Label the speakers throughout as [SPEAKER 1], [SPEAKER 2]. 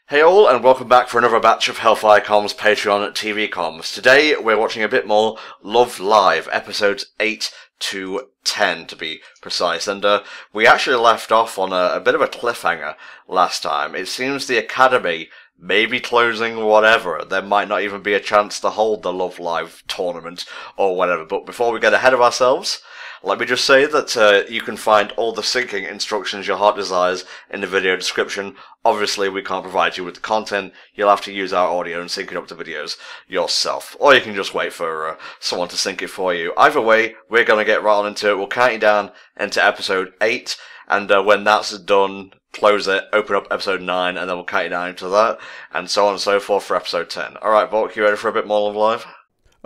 [SPEAKER 1] Hey all, and welcome back for another batch of HellfireComms Patreon TV comms. Today we're watching a bit more Love Live, episodes 8 to 10 to be precise, and we actually left off on a bit of a cliffhanger last time. It seems the Academy may be closing whatever. There might not even be a chance to hold the Love Live tournament or whatever, but before we get ahead of ourselves, let me just say that you can find all the syncing instructions your heart desires in the video description. Obviously, we can't provide you with the content. You'll have to use our audio and sync it up to videos yourself. Or you can just wait for someone to sync it for you. Either way, we're going to get right on into it. We'll count you down into episode 8. And when that's done, close it, open up episode 9, and then we'll count you down into that. And so on and so forth for episode 10. Alright, Volk, you ready for a bit more Love Live?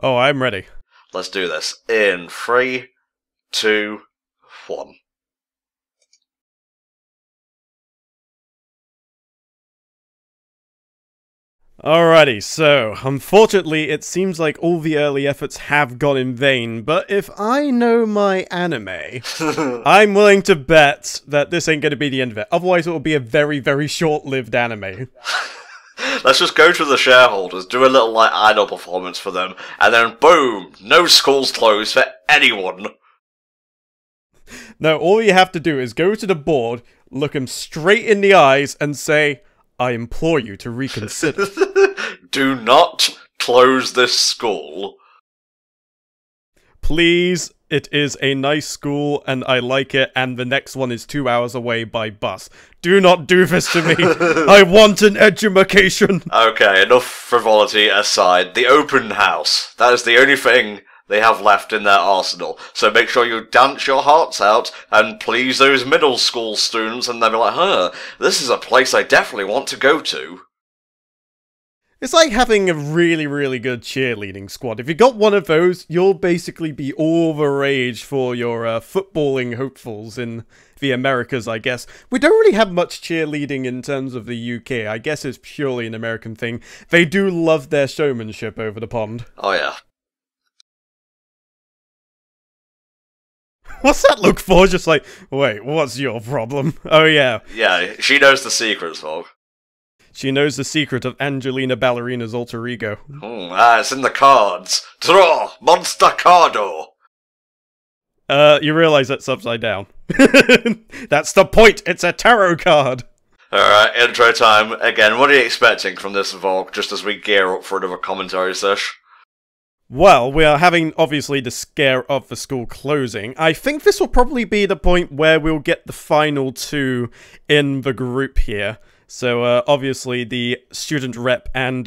[SPEAKER 2] Oh, I'm ready.
[SPEAKER 1] Let's do this. In 3, 2, 1.
[SPEAKER 2] Alrighty, so, unfortunately it seems like all the early efforts have gone in vain, but if I know my anime, I'm willing to bet that this ain't gonna be the end of it. Otherwise it will be a very, very short-lived anime.
[SPEAKER 1] Let's just go to the shareholders, do a little, idol performance for them, and then boom! No schools closed for anyone!
[SPEAKER 2] No, all you have to do is go to the board, look them straight in the eyes, and say, I implore you to reconsider.
[SPEAKER 1] Do not close this school.
[SPEAKER 2] Please, it is a nice school, and I like it, and the next one is 2 hours away by bus. Do not do this to me. I want an edumacation. Okay,
[SPEAKER 1] enough frivolity aside. The open house. That is the only thing they have left in their arsenal. So make sure you dance your hearts out and please those middle school students, and they'll be like, huh, this is a place I definitely want to go to.
[SPEAKER 2] It's like having a really, really good cheerleading squad. If you got one of those, you'll basically be all the rage for your footballing hopefuls in the Americas, I guess. We don't really have much cheerleading in terms of the UK. I guess it's purely an American thing. They do love their showmanship over the pond.
[SPEAKER 1] Oh yeah.
[SPEAKER 2] What's that look for? Just like, wait, what's your problem? Oh yeah.
[SPEAKER 1] Yeah, she knows the secrets, Volk.
[SPEAKER 2] She knows the secret of Angelina Ballerina's alter ego.
[SPEAKER 1] It's in the cards. Draw! Monster Cardo!
[SPEAKER 2] You realise that's upside down. That's the point! It's a tarot card!
[SPEAKER 1] Alright, intro time. Again, what are you expecting from this, Volk, just as we gear up for another commentary sesh?
[SPEAKER 2] Well, we are having, obviously, the scare of the school closing. I think this will probably be the point where we'll get the final two in the group here. So, obviously, the student rep and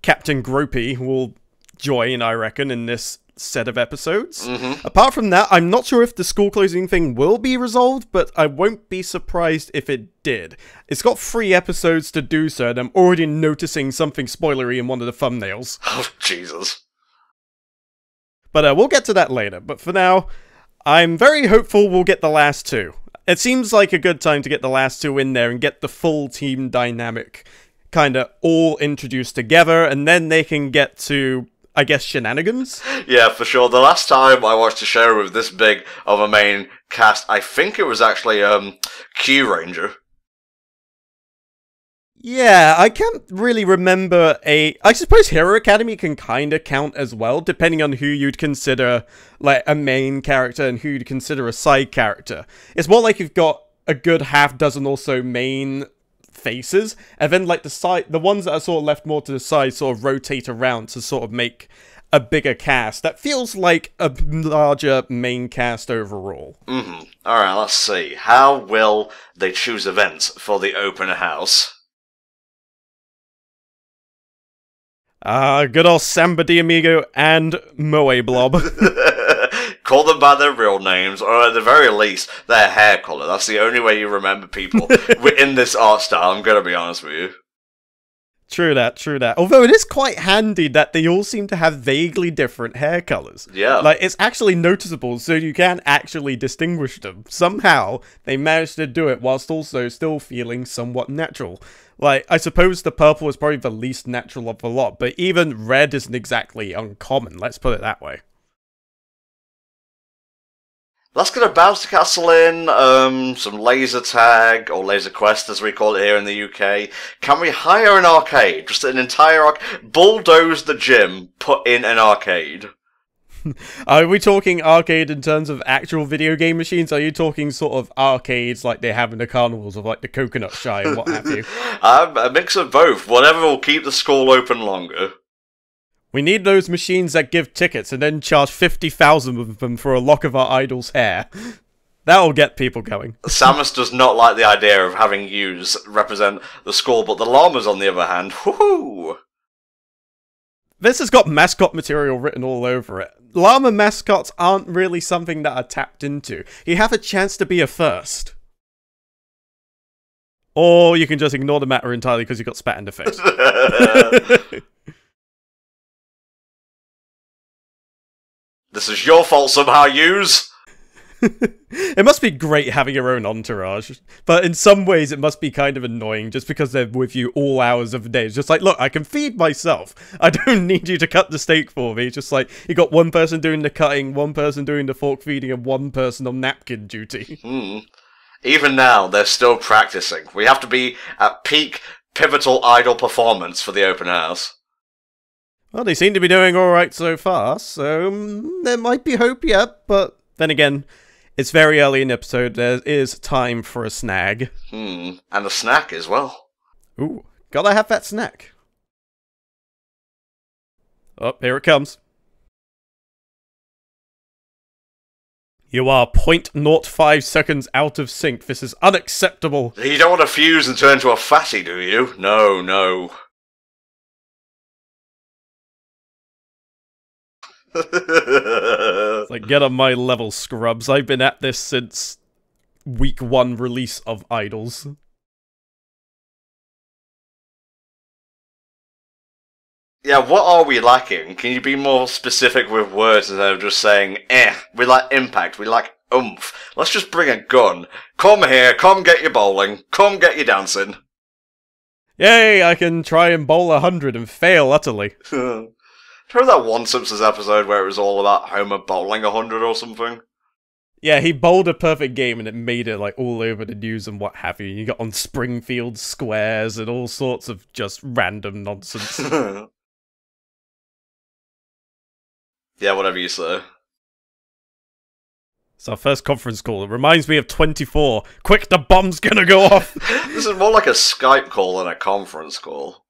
[SPEAKER 2] Captain Gropey will join, I reckon, in this set of episodes. Apart from that, I'm not sure if the school closing thing will be resolved, but I won't be surprised if it did. It's got 3 episodes to do so, and I'm already noticing something spoilery in one of the thumbnails.
[SPEAKER 1] Oh, Jesus.
[SPEAKER 2] But we'll get to that later. But for now, I'm very hopeful we'll get the last 2. It seems like a good time to get the last 2 in there and get the full team dynamic kind of all introduced together, and then they can get to, I guess, shenanigans?
[SPEAKER 1] Yeah, for sure. The last time I watched a show with this big of a main cast, I think it was actually Q Ranger.
[SPEAKER 2] Yeah, I can't really remember I suppose Hero Academy can kinda count as well, depending on who you'd consider, like, a main character and who you'd consider a side character. It's more like you've got a good half dozen or so main faces, and then, like, the ones that are sort of left more to the side sort of rotate around to sort of make a bigger cast. That feels like a larger main cast overall.
[SPEAKER 1] Alright, let's see. How will they choose events for the open house?
[SPEAKER 2] Good old Samba de Amigo and Moe Blob.
[SPEAKER 1] Call them by their real names, or at the very least, their hair colour. That's the only way you remember people in this art style, I'm gonna be honest with you.
[SPEAKER 2] True that, true that. Although it is quite handy that they all seem to have vaguely different hair colours.
[SPEAKER 1] Yeah.
[SPEAKER 2] Like, it's actually noticeable, so you can actually distinguish them. Somehow, they managed to do it whilst also still feeling somewhat natural. Like, I suppose the purple is probably the least natural of the lot, but even red isn't exactly uncommon, let's put it that way.
[SPEAKER 1] Let's get a bouncy castle in, some laser tag, or laser quest as we call it here in the UK. Can we hire an arcade? Just an entire bulldoze the gym, put in an arcade.
[SPEAKER 2] Are we talking arcade in terms of actual video game machines? Are you talking sort of arcades like they have in the carnivals of like the Coconut Shy and what have you?
[SPEAKER 1] A mix of both. Whatever will keep the school open longer.
[SPEAKER 2] We need those machines that give tickets and then charge 50,000 of them for a lock of our idol's hair. That'll get people going.
[SPEAKER 1] Samus does not like the idea of having yous represent the school, but the llamas, on the other hand, woohoo!
[SPEAKER 2] This has got mascot material written all over it. Llama mascots aren't really something that are tapped into. You have a chance to be a first. Or you can just ignore the matter entirely because you got spat in the face.
[SPEAKER 1] This is your fault somehow, yous!
[SPEAKER 2] It must be great having your own entourage, but in some ways it must be kind of annoying just because they're with you all hours of the day. It's just like, look, I can feed myself. I don't need you to cut the steak for me. It's just like, you got one person doing the cutting, one person doing the fork feeding, and one person on napkin duty.
[SPEAKER 1] Even now, they're still practicing. We have to be at peak, pivotal idol performance for the open house.
[SPEAKER 2] Well, they seem to be doing alright so far, so there might be hope yet, but then again, it's very early in the episode, there is time for a snag.
[SPEAKER 1] And a snack as well.
[SPEAKER 2] Ooh, gotta have that snack. Oh, here it comes. You are 0.05 seconds out of sync. This is unacceptable.
[SPEAKER 1] You don't want to fuse and turn into a fatty, do you? No, no.
[SPEAKER 2] It's like, get on my level, scrubs. I've been at this since week 1 release of Idols.
[SPEAKER 1] Yeah, what are we lacking? Can you be more specific with words instead of just saying, we like impact, we like oomph. Let's just bring a gun. Come here, come get your bowling, come get your dancing.
[SPEAKER 2] Yay, I can try and bowl 100 and fail utterly.
[SPEAKER 1] Remember that one Simpsons episode where it was all about Homer bowling 100 or something?
[SPEAKER 2] Yeah, he bowled a perfect game and it made it like all over the news and what have you. You got on Springfield squares and all sorts of just random nonsense.
[SPEAKER 1] Yeah, whatever you say.
[SPEAKER 2] It's our first conference call. It reminds me of 24. Quick, the bomb's gonna go off!
[SPEAKER 1] This is more like a Skype call than a conference call.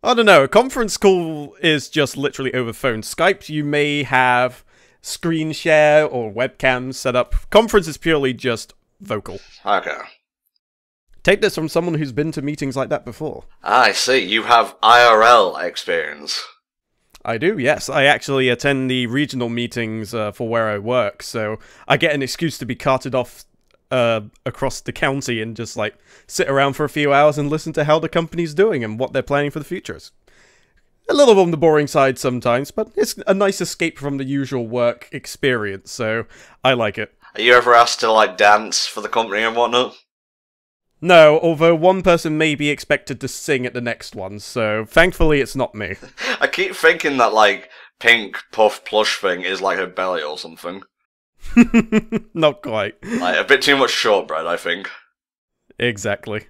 [SPEAKER 2] I don't know, a conference call is just literally over phone. Skype, you may have screen share or webcams set up. Conference is purely just vocal.
[SPEAKER 1] Okay.
[SPEAKER 2] Take this from someone who's been to meetings like that before.
[SPEAKER 1] I see, you have IRL experience.
[SPEAKER 2] I do, yes. I actually attend the regional meetings for where I work, so I get an excuse to be carted off across the county and just like sit around for a few hours and listen to how the company's doing and what they're planning for the futures. A little on the boring side sometimes, but it's a nice escape from the usual work experience, so I like it.
[SPEAKER 1] Are you ever asked to like dance for the company and whatnot?
[SPEAKER 2] No, although one person may be expected to sing at the next one, so thankfully it's not me.
[SPEAKER 1] I keep thinking that like pink puff plush thing is like her belly or something.
[SPEAKER 2] Not quite.
[SPEAKER 1] Like, a bit too much shortbread, I think.
[SPEAKER 2] Exactly.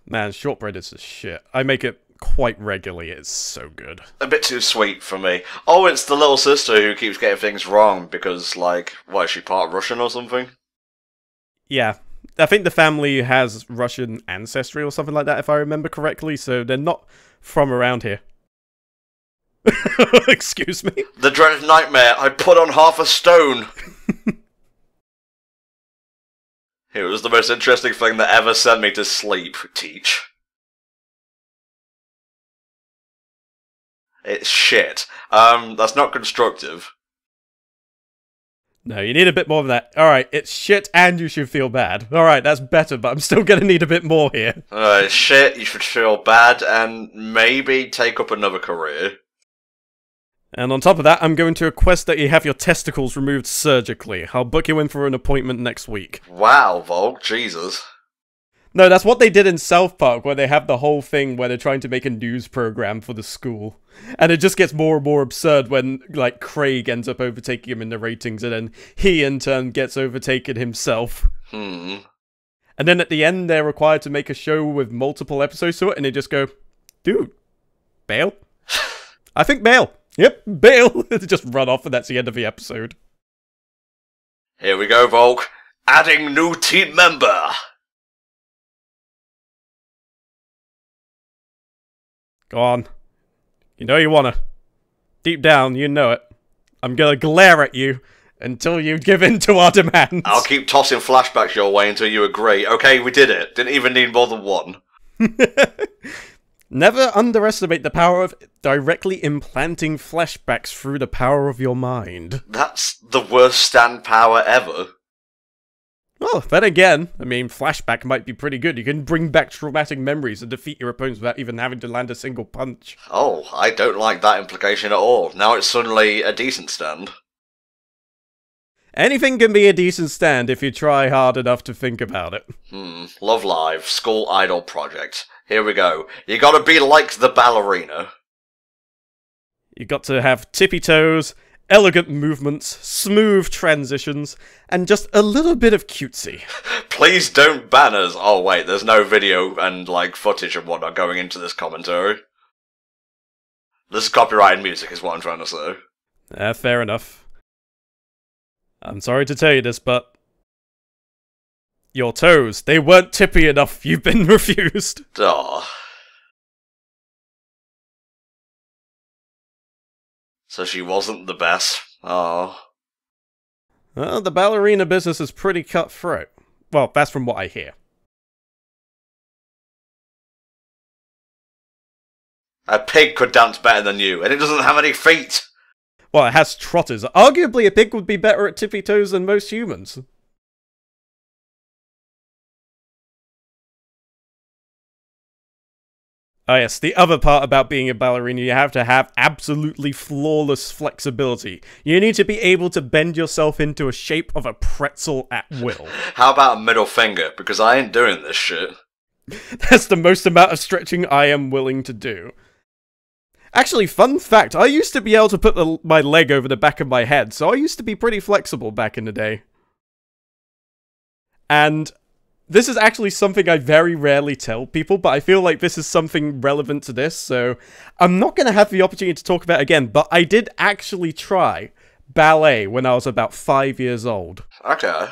[SPEAKER 2] Man, shortbread is a shit. I make it quite regularly. It's so good.
[SPEAKER 1] A bit too sweet for me. Oh, it's the little sister who keeps getting things wrong because, like, what, is she part Russian or something?
[SPEAKER 2] Yeah. I think the family has Russian ancestry or something like that, if I remember correctly, so they're not from around here. Excuse me?
[SPEAKER 1] The dreaded nightmare, I put on half a stone! It was the most interesting thing that ever sent me to sleep, Teach. It's shit. That's not constructive.
[SPEAKER 2] No, you need a bit more of that. Alright, it's shit and you should feel bad. Alright, that's better, but I'm still gonna need a bit more here.
[SPEAKER 1] Shit, you should feel bad and maybe take up another career.
[SPEAKER 2] And on top of that, I'm going to request that you have your testicles removed surgically. I'll book you in for an appointment next week.
[SPEAKER 1] Wow, Volk, Jesus.
[SPEAKER 2] No, that's what they did in South Park, where they have the whole thing where they're trying to make a news program for the school. And it just gets more and more absurd when, like, Craig ends up overtaking him in the ratings, and then he, in turn, gets overtaken himself.
[SPEAKER 1] Hmm.
[SPEAKER 2] And then at the end, they're required to make a show with multiple episodes to it, and they just go, dude, bail? I think bail. Yep, bail. They just run off, and that's the end of the episode.
[SPEAKER 1] Here we go, Volk. Adding new team member.
[SPEAKER 2] Go on. You know you wanna. Deep down, you know it. I'm gonna glare at you until you give in to our demands.
[SPEAKER 1] I'll keep tossing flashbacks your way until you agree. Okay, we did it. Didn't even need more than one.
[SPEAKER 2] Never underestimate the power of directly implanting flashbacks through the power of your mind.
[SPEAKER 1] That's the worst stand power ever.
[SPEAKER 2] Well, then again, I mean, flashback might be pretty good. You can bring back traumatic memories and defeat your opponents without even having to land a single punch.
[SPEAKER 1] Oh, I don't like that implication at all. Now it's suddenly a decent stand.
[SPEAKER 2] Anything can be a decent stand if you try hard enough to think about it.
[SPEAKER 1] Love Live, School Idol Project. Here we go. You gotta be like the ballerina.
[SPEAKER 2] You got to have tippy toes, elegant movements, smooth transitions, and just a little bit of cutesy.
[SPEAKER 1] Please don't ban us. Oh wait, there's no video and, like, footage and whatnot going into this commentary. This is copyrighted music is what I'm trying to say.
[SPEAKER 2] Fair enough. I'm sorry to tell you this, but your toes, they weren't tippy enough. You've been refused.
[SPEAKER 1] Aw. So she wasn't the best. Oh.
[SPEAKER 2] Well, the ballerina business is pretty cutthroat. Well, that's from what I hear.
[SPEAKER 1] A pig could dance better than you, and it doesn't have any feet!
[SPEAKER 2] Well, it has trotters. Arguably, a pig would be better at tippy toes than most humans. Oh yes, the other part about being a ballerina, you have to have absolutely flawless flexibility. You need to be able to bend yourself into a shape of a pretzel at will.
[SPEAKER 1] How about a middle finger? Because I ain't doing this shit.
[SPEAKER 2] That's the most amount of stretching I am willing to do. Actually, fun fact, I used to be able to put my leg over the back of my head, so I used to be pretty flexible back in the day. And this is actually something I very rarely tell people, but I feel like this is something relevant to this, so I'm not going to have the opportunity to talk about it again, but I did actually try ballet when I was about 5 years old.
[SPEAKER 1] Okay.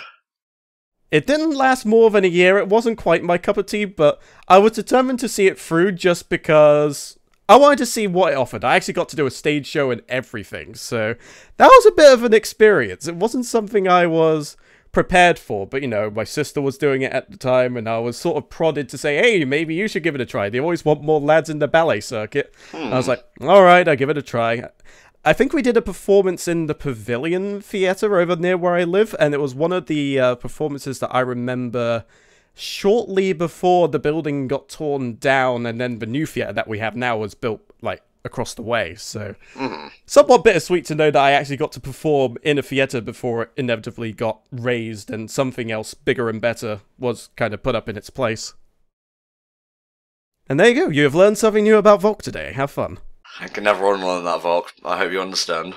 [SPEAKER 2] It didn't last more than a year, it wasn't quite my cup of tea, but I was determined to see it through just because I wanted to see what it offered. I actually got to do a stage show and everything, so that was a bit of an experience. It wasn't something I was prepared for, but you know, my sister was doing it at the time, and I was sort of prodded to say, hey, maybe you should give it a try. They always want more lads in the ballet circuit. I was like, alright, I'll give it a try. I think we did a performance in the Pavilion Theatre over near where I live, and it was one of the performances that I remember shortly before the building got torn down, and then the new theatre that we have now was built, like, across the way, so somewhat bittersweet to know that I actually got to perform in a theatre before it inevitably got razed and something else bigger and better was kind of put up in its place. And there you go, you have learned something new about Volk today. Have fun.
[SPEAKER 1] I can never unlearn that, Volk. I hope you understand.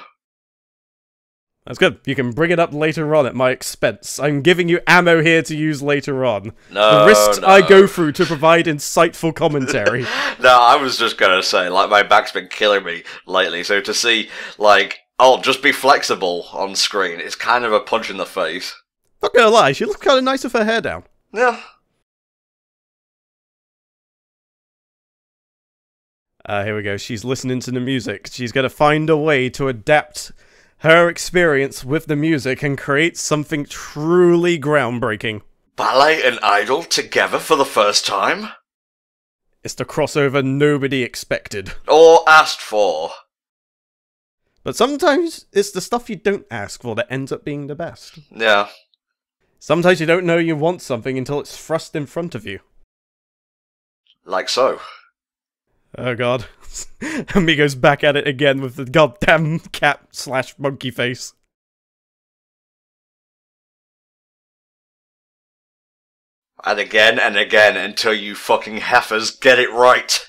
[SPEAKER 2] That's good. You can bring it up later on at my expense. I'm giving you ammo here to use later on.
[SPEAKER 1] No,
[SPEAKER 2] the risks I go through to provide insightful commentary.
[SPEAKER 1] No, I was just gonna say, like, my back's been killing me lately, so to see, like, oh, just be flexible on screen, it's kind of a punch in the face.
[SPEAKER 2] Not gonna lie, she looks kind of nice with her hair down.
[SPEAKER 1] Yeah.
[SPEAKER 2] Here we go. She's listening to the music. She's gonna find a way to adapt her experience with the music and create something truly groundbreaking.
[SPEAKER 1] Ballet and Idol together for the first time?
[SPEAKER 2] It's the crossover nobody expected.
[SPEAKER 1] Or asked for.
[SPEAKER 2] But sometimes it's the stuff you don't ask for that ends up being the best.
[SPEAKER 1] Yeah.
[SPEAKER 2] Sometimes you don't know you want something until it's thrust in front of you.
[SPEAKER 1] Like so.
[SPEAKER 2] Oh god. Amigo's back at it again with the goddamn cat/monkey face.
[SPEAKER 1] And again until you fucking heifers get it right.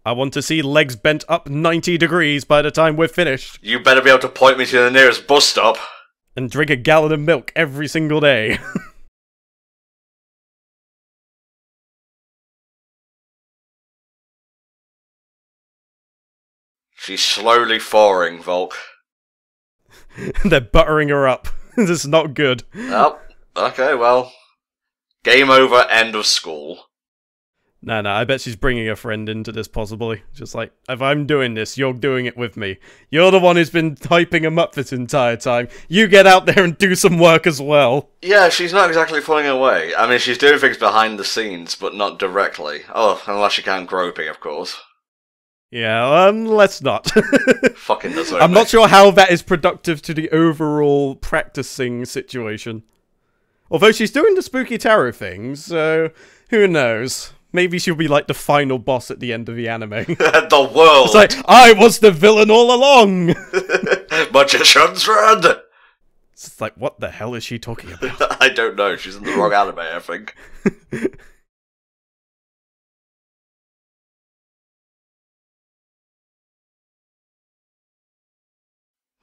[SPEAKER 2] I want to see legs bent up 90 degrees by the time we're finished.
[SPEAKER 1] You better be able to point me to the nearest bus stop.
[SPEAKER 2] And drink a gallon of milk every single day.
[SPEAKER 1] She's slowly thawing, Volk.
[SPEAKER 2] They're buttering her up. This is not good.
[SPEAKER 1] Oh, okay, well. Game over, end of school.
[SPEAKER 2] No, I bet she's bringing a friend into this, possibly. Just like, if I'm doing this, you're doing it with me. You're the one who's been hyping him up this entire time. You get out there and do some work as well.
[SPEAKER 1] Yeah, she's not exactly pulling away. I mean, she's doing things behind the scenes, but not directly. Oh, unless she can groping, of course.
[SPEAKER 2] Yeah, let's not.
[SPEAKER 1] Fucking Nozomi.
[SPEAKER 2] I'm not sure how that is productive to the overall practicing situation. Although she's doing the spooky tarot thing, so who knows? Maybe she'll be like the final boss at the end of the anime.
[SPEAKER 1] The world!
[SPEAKER 2] It's like, I was the villain all along!
[SPEAKER 1] Magician's friend!
[SPEAKER 2] It's like, what the hell is she talking about?
[SPEAKER 1] I don't know, she's in the wrong anime, I think.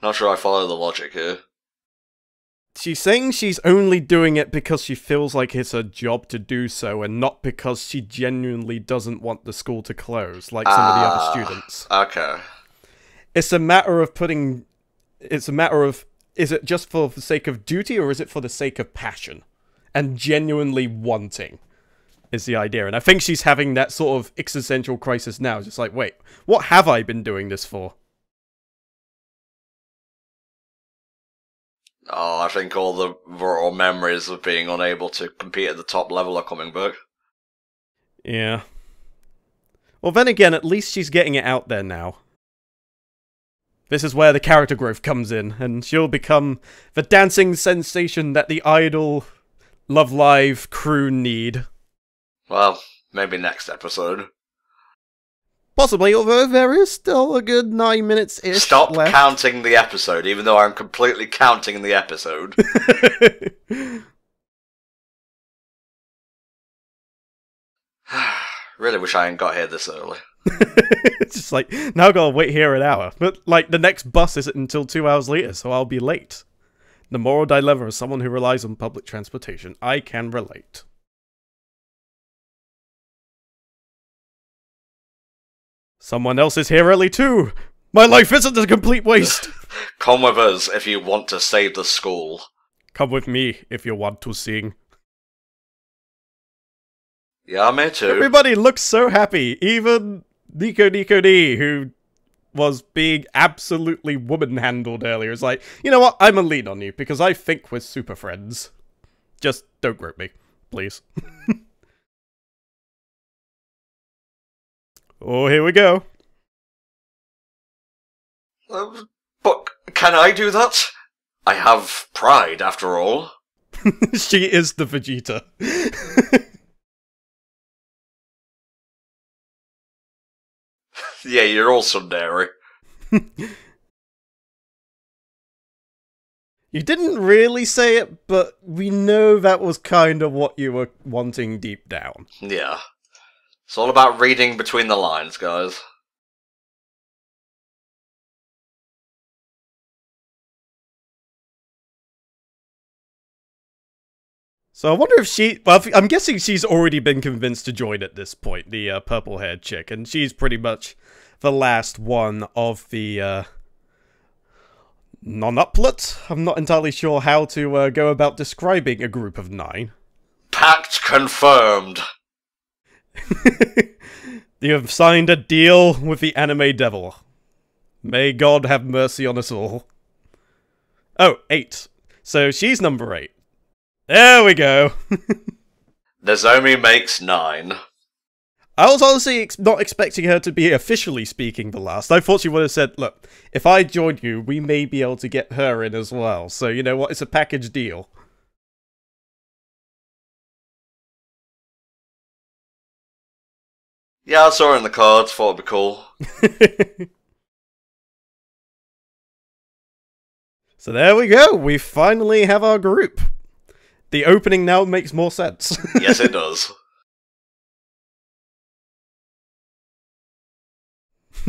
[SPEAKER 1] Not sure I follow the logic here.
[SPEAKER 2] She's saying she's only doing it because she feels like it's her job to do so, and not because she genuinely doesn't want the school to close, like some of the other students.
[SPEAKER 1] Okay.
[SPEAKER 2] It's a matter of putting... It's a matter of... Is it just for the sake of duty, or is it for the sake of passion? And genuinely wanting, is the idea. And I think she's having that sort of existential crisis now. Just like, wait, what have I been doing this for?
[SPEAKER 1] Oh, I think all the raw memories of being unable to compete at the top level are coming back.
[SPEAKER 2] Yeah. Well, then again, at least she's getting it out there now. This is where the character growth comes in, and she'll become the dancing sensation that the idol Love Live crew need.
[SPEAKER 1] Well, maybe next episode.
[SPEAKER 2] Possibly, although there is still a good 9 minutes-ish
[SPEAKER 1] Stop
[SPEAKER 2] left.
[SPEAKER 1] counting the episode, even though I'm completely counting the episode. Really wish I hadn't got here this early.
[SPEAKER 2] It's just like, now I've got to wait here an hour. But, like, the next bus isn't until 2 hours later, so I'll be late. The moral dilemma of someone who relies on public transportation. I can relate. Someone else is here early too! My life isn't a complete waste!
[SPEAKER 1] Come with us if you want to save the school.
[SPEAKER 2] Come with me if you want to sing.
[SPEAKER 1] Yeah, me too.
[SPEAKER 2] Everybody looks so happy, even Nico D, who was being absolutely woman-handled earlier. Is like, you know what, I'm gonna lean on you, because I think we're super friends. Just don't grope me, please. Oh, here we go.
[SPEAKER 1] But can I do that? I have pride, after all.
[SPEAKER 2] She is the Vegeta.
[SPEAKER 1] Yeah, you're also dairy.
[SPEAKER 2] You didn't really say it, but we know that was kind of what you were wanting deep down.
[SPEAKER 1] Yeah. It's all about reading between the lines, guys.
[SPEAKER 2] So I wonder if she... Well, I'm guessing she's already been convinced to join at this point, the purple-haired chick. And she's pretty much the last one of the non-uplet. I'm not entirely sure how to go about describing a group of 9.
[SPEAKER 1] Pact confirmed.
[SPEAKER 2] You have signed a deal with the anime devil. May God have mercy on us all. Oh, 8. So she's number 8. There we go.
[SPEAKER 1] Nozomi makes 9.
[SPEAKER 2] I was honestly not expecting her to be officially speaking the last. I thought she would have said, look, if I join you, we may be able to get her in as well. So, you know what? It's a package deal.
[SPEAKER 1] Yeah, I saw her in the cards, thought it'd be cool.
[SPEAKER 2] So there we go. We finally have our group. The opening now makes more sense.
[SPEAKER 1] Yes, it does.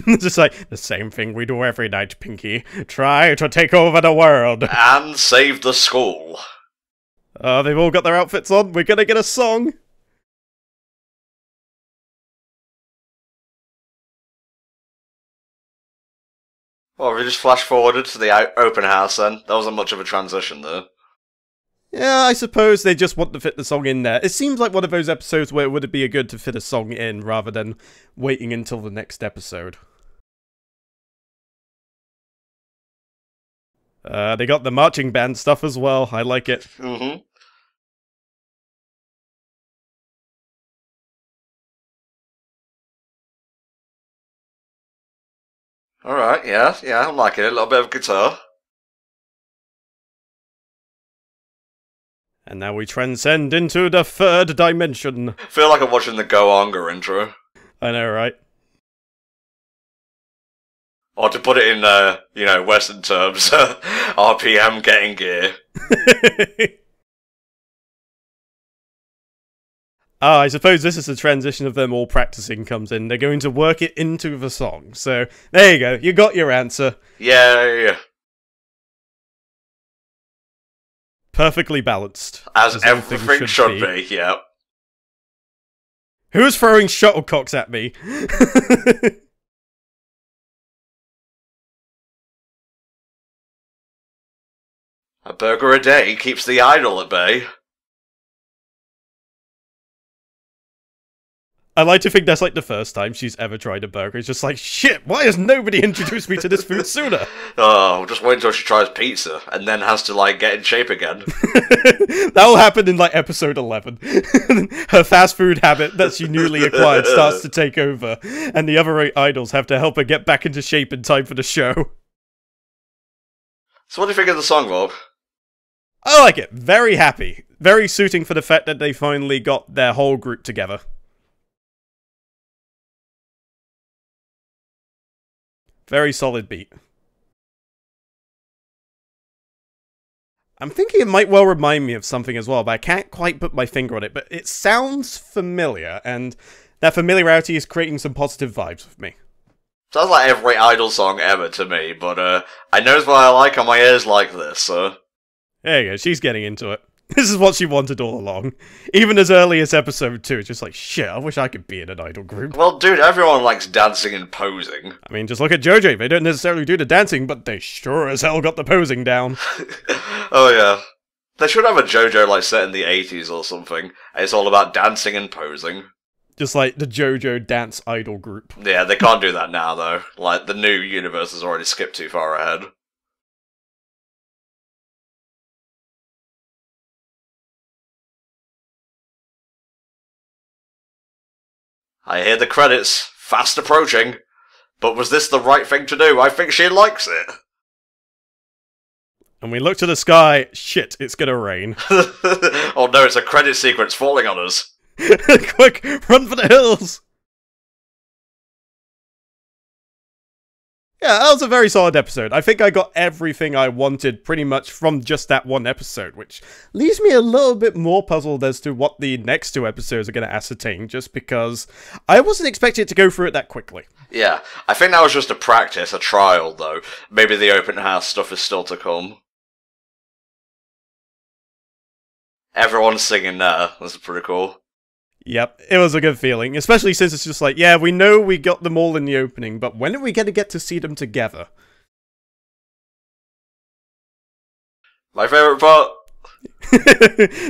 [SPEAKER 2] Just like, the same thing we do every night, Pinky. Try to take over the world.
[SPEAKER 1] And save the school.
[SPEAKER 2] Oh, they've all got their outfits on. We're gonna get a song.
[SPEAKER 1] Well, we just flash forwarded to the open house then. That wasn't much of a transition there.
[SPEAKER 2] Yeah, I suppose they just want to fit the song in there. It seems like one of those episodes where it would be good to fit a song in rather than waiting until the next episode. They got the marching band stuff as well. I like it.
[SPEAKER 1] Mm-hmm. Alright, yeah, I'm liking it. A little bit of guitar.
[SPEAKER 2] And now we transcend into the third dimension.
[SPEAKER 1] Feel like I'm watching the Go Onga intro.
[SPEAKER 2] I know, right?
[SPEAKER 1] Or to put it in, Western terms, RPM getting gear.
[SPEAKER 2] I suppose this is the transition of them all practicing comes in. They're going to work it into the song. So, there you go. You got your answer.
[SPEAKER 1] Yeah.
[SPEAKER 2] Perfectly balanced.
[SPEAKER 1] As everything should be, yeah.
[SPEAKER 2] Who's throwing shuttlecocks at me?
[SPEAKER 1] A burger a day keeps the idol at bay.
[SPEAKER 2] I like to think that's like the first time she's ever tried a burger. It's just like, shit, why has nobody introduced me to this food sooner?
[SPEAKER 1] Oh, just wait until she tries pizza, and then has to, get in shape again.
[SPEAKER 2] That'll happen in, episode 11. Her fast food habit that she newly acquired starts to take over, and the other 8 idols have to help her get back into shape in time for the show.
[SPEAKER 1] So what do you think of the song, Bob?
[SPEAKER 2] I like it. Very happy. Very suiting for the fact that they finally got their whole group together. Very solid beat. I'm thinking it might well remind me of something as well, but I can't quite put my finger on it. But it sounds familiar, and that familiarity is creating some positive vibes with me.
[SPEAKER 1] Sounds like every Idol song ever to me, but I knows what I like and my ears like this, so...
[SPEAKER 2] There you go, she's getting into it. This is what she wanted all along. Even as early as episode 2, it's just like, shit, I wish I could be in an idol group.
[SPEAKER 1] Well, dude, everyone likes dancing and posing.
[SPEAKER 2] I mean, just look at JoJo. They don't necessarily do the dancing, but they sure as hell got the posing down.
[SPEAKER 1] Oh, yeah. They should have a JoJo, set in the 80s or something. And it's all about dancing and posing.
[SPEAKER 2] Just like the JoJo dance idol group.
[SPEAKER 1] Yeah, they can't do that now, though. The new universe has already skipped too far ahead. I hear the credits, fast approaching. But was this the right thing to do? I think she likes it.
[SPEAKER 2] And we look to the sky, shit, it's gonna rain.
[SPEAKER 1] Oh no, it's a credit sequence falling on us.
[SPEAKER 2] Quick, run for the hills! Yeah, that was a very solid episode. I think I got everything I wanted pretty much from just that one episode, which leaves me a little bit more puzzled as to what the next 2 episodes are going to ascertain, just because I wasn't expecting it to go through it that quickly.
[SPEAKER 1] Yeah, I think that was just a practice, a trial, though. Maybe the open house stuff is still to come. Everyone's singing there. That's pretty cool.
[SPEAKER 2] Yep, it was a good feeling, especially since it's just like, yeah, we know we got them all in the opening, but when are we going to get to see them together?
[SPEAKER 1] My favourite part?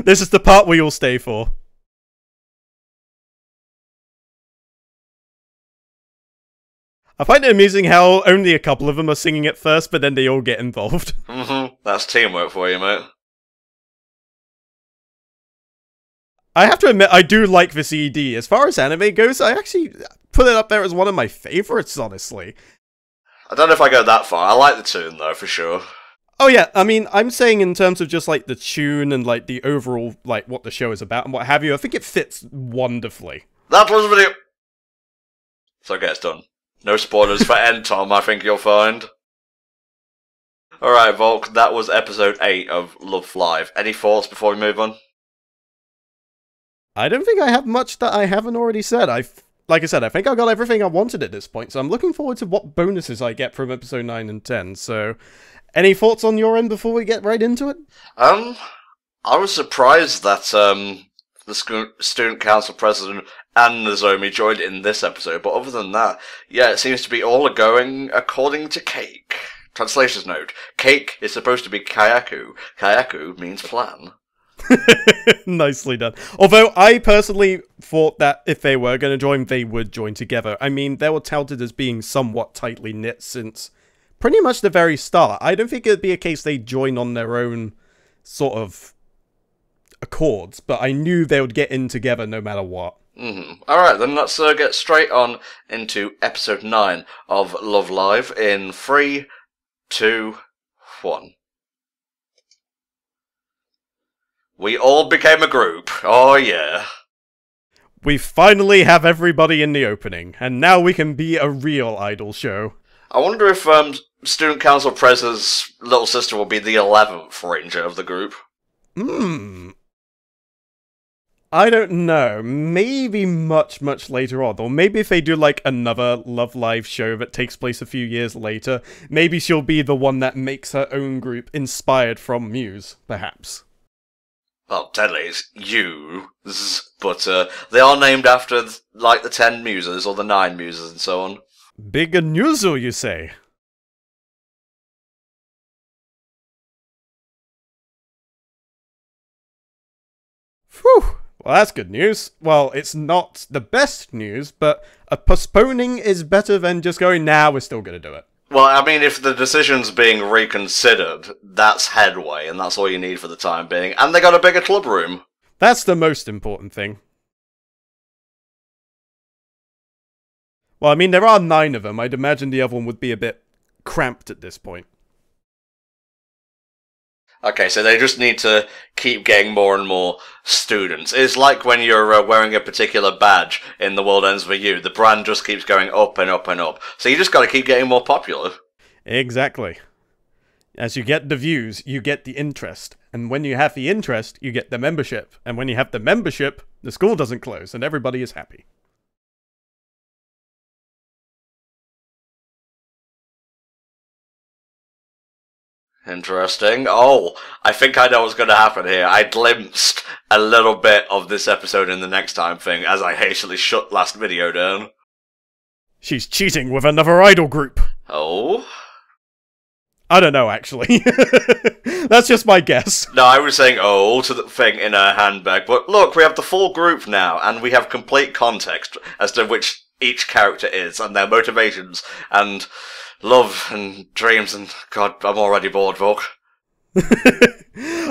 [SPEAKER 2] This is the part we all stay for. I find it amusing how only a couple of them are singing at first, but then they all get involved.
[SPEAKER 1] Mm-hmm. That's teamwork for you, mate.
[SPEAKER 2] I have to admit, I do like this ED. As far as anime goes, I actually put it up there as one of my favorites, honestly.
[SPEAKER 1] I don't know if I go that far. I like the tune, though, for sure.
[SPEAKER 2] Oh yeah, I mean, I'm saying in terms of just, the tune and, the overall, what the show is about and what have you, I think it fits wonderfully.
[SPEAKER 1] That was video. So okay, it's done. No spoilers for End, Tom, I think you'll find. Alright, Volk, that was episode 8 of Love Live. Any thoughts before we move on?
[SPEAKER 2] I don't think I have much that I haven't already said. Like I said, I think I got everything I wanted at this point, so I'm looking forward to what bonuses I get from episode 9 and 10. So, any thoughts on your end before we get right into it?
[SPEAKER 1] I was surprised that the student council president and Nozomi joined in this episode, but other than that, yeah, it seems to be all going according to Cake. Translator's note: Cake is supposed to be Kayaku. Kayaku means plan.
[SPEAKER 2] Nicely done. Although I personally thought that if they were going to join, they would join together. I mean, they were touted as being somewhat tightly knit since pretty much the very start. I don't think it'd be a case they join on their own sort of accords, but I knew they would get in together no matter what.
[SPEAKER 1] Alright, then let's get straight on into episode 9 of Love Live in 3, 2, 1. We all became a group. Oh, yeah.
[SPEAKER 2] We finally have everybody in the opening, and now we can be a real idol show.
[SPEAKER 1] I wonder if Student Council Prez's little sister will be the 11th ranger of the group.
[SPEAKER 2] I don't know. Maybe much later on. Or maybe if they do like another Love Live show that takes place a few years later, maybe she'll be the one that makes her own group inspired from Muse, perhaps.
[SPEAKER 1] Well, technically it's U's, but they are named after, like, the 10 muses, or the 9 muses, and so on.
[SPEAKER 2] Big Nuzu, you say? Phew! Well, that's good news. Well, it's not the best news, but a postponing is better than just going, nah, we're still gonna do it.
[SPEAKER 1] Well, I mean, if the decision's being reconsidered, that's headway, and that's all you need for the time being. And they got a bigger club room.
[SPEAKER 2] That's the most important thing. Well, I mean, there are 9 of them. I'd imagine the other one would be a bit cramped at this point.
[SPEAKER 1] Okay, so they just need to keep getting more and more students. It's like when you're wearing a particular badge in The World Ends With You. The brand just keeps going up and up and up. So you just gotta keep getting more popular.
[SPEAKER 2] Exactly. As you get the views, you get the interest. And when you have the interest, you get the membership. And when you have the membership, the school doesn't close, and everybody is happy.
[SPEAKER 1] Interesting. Oh, I think I know what's going to happen here. I glimpsed a little bit of this episode in the next time thing as I hastily shut last video down.
[SPEAKER 2] She's cheating with another idol group.
[SPEAKER 1] Oh?
[SPEAKER 2] I don't know, actually. That's just my guess.
[SPEAKER 1] No, I was saying oh to the thing in her handbag, but look, we have the full group now, and we have complete context as to which each character is, and their motivations, and love and dreams, and God, I'm already bored, Volk.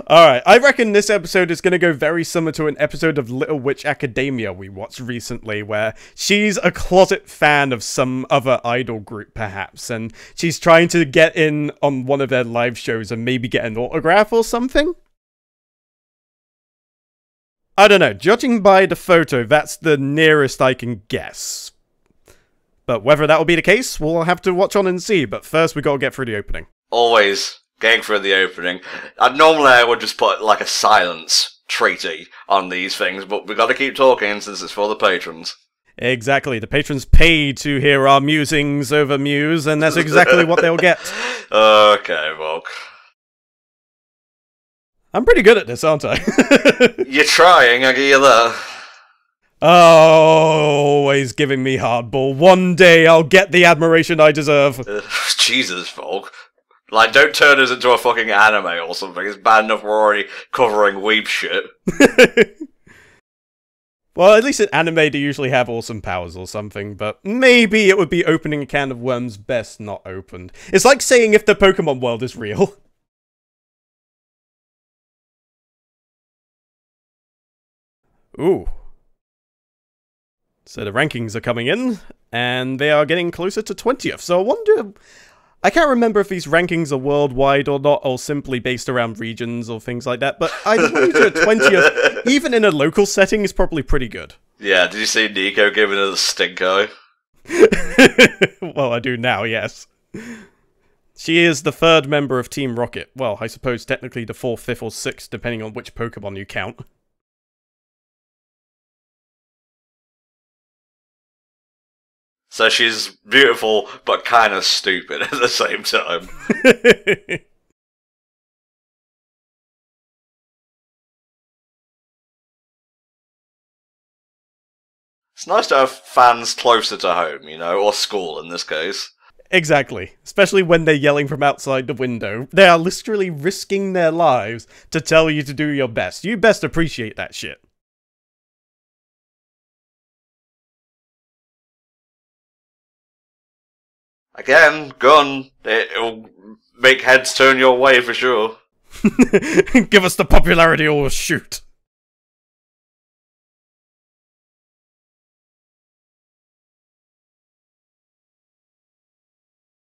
[SPEAKER 2] Alright, I reckon this episode is going to go very similar to an episode of Little Witch Academia we watched recently, where she's a closet fan of some other idol group, perhaps, and she's trying to get in on one of their live shows and maybe get an autograph or something? I don't know, judging by the photo, that's the nearest I can guess. But whether that will be the case, we'll have to watch on and see, but first we gotta get through the opening.
[SPEAKER 1] Always getting through the opening. Normally I would just put like a silence treaty on these things, but we gotta keep talking since it's for the patrons.
[SPEAKER 2] Exactly, the patrons pay to hear our musings over Muse, and that's exactly what they'll get.
[SPEAKER 1] Okay, Volk.
[SPEAKER 2] I'm pretty good at this, aren't I?
[SPEAKER 1] You're trying, I get you there.
[SPEAKER 2] Oh, always giving me hardball. One day I'll get the admiration I deserve.
[SPEAKER 1] Jesus, Volk. Like, don't turn us into a fucking anime or something. It's bad enough we're already covering weeb shit.
[SPEAKER 2] Well, at least in anime they usually have awesome powers or something, but maybe it would be opening a can of worms best not opened. It's like saying if the Pokemon world is real. Ooh. So the rankings are coming in, and they are getting closer to 20th, so I wonder... I can't remember if these rankings are worldwide or not, or simply based around regions or things like that, but I believe a 20th, even in a local setting, is probably pretty good.
[SPEAKER 1] Yeah, did you see Nico giving her the stink eye?
[SPEAKER 2] Well, I do now, yes. She is the third member of Team Rocket. Well, I suppose technically the fourth, fifth, or sixth, depending on which Pokemon you count.
[SPEAKER 1] So she's beautiful, but kind of stupid at the same time. It's nice to have fans closer to home, you know, or school in this case.
[SPEAKER 2] Exactly. Especially when they're yelling from outside the window. They are literally risking their lives to tell you to do your best. You best appreciate that shit.
[SPEAKER 1] Again, gun. It'll make heads turn your way for sure.
[SPEAKER 2] Give us the popularity or we'll shoot.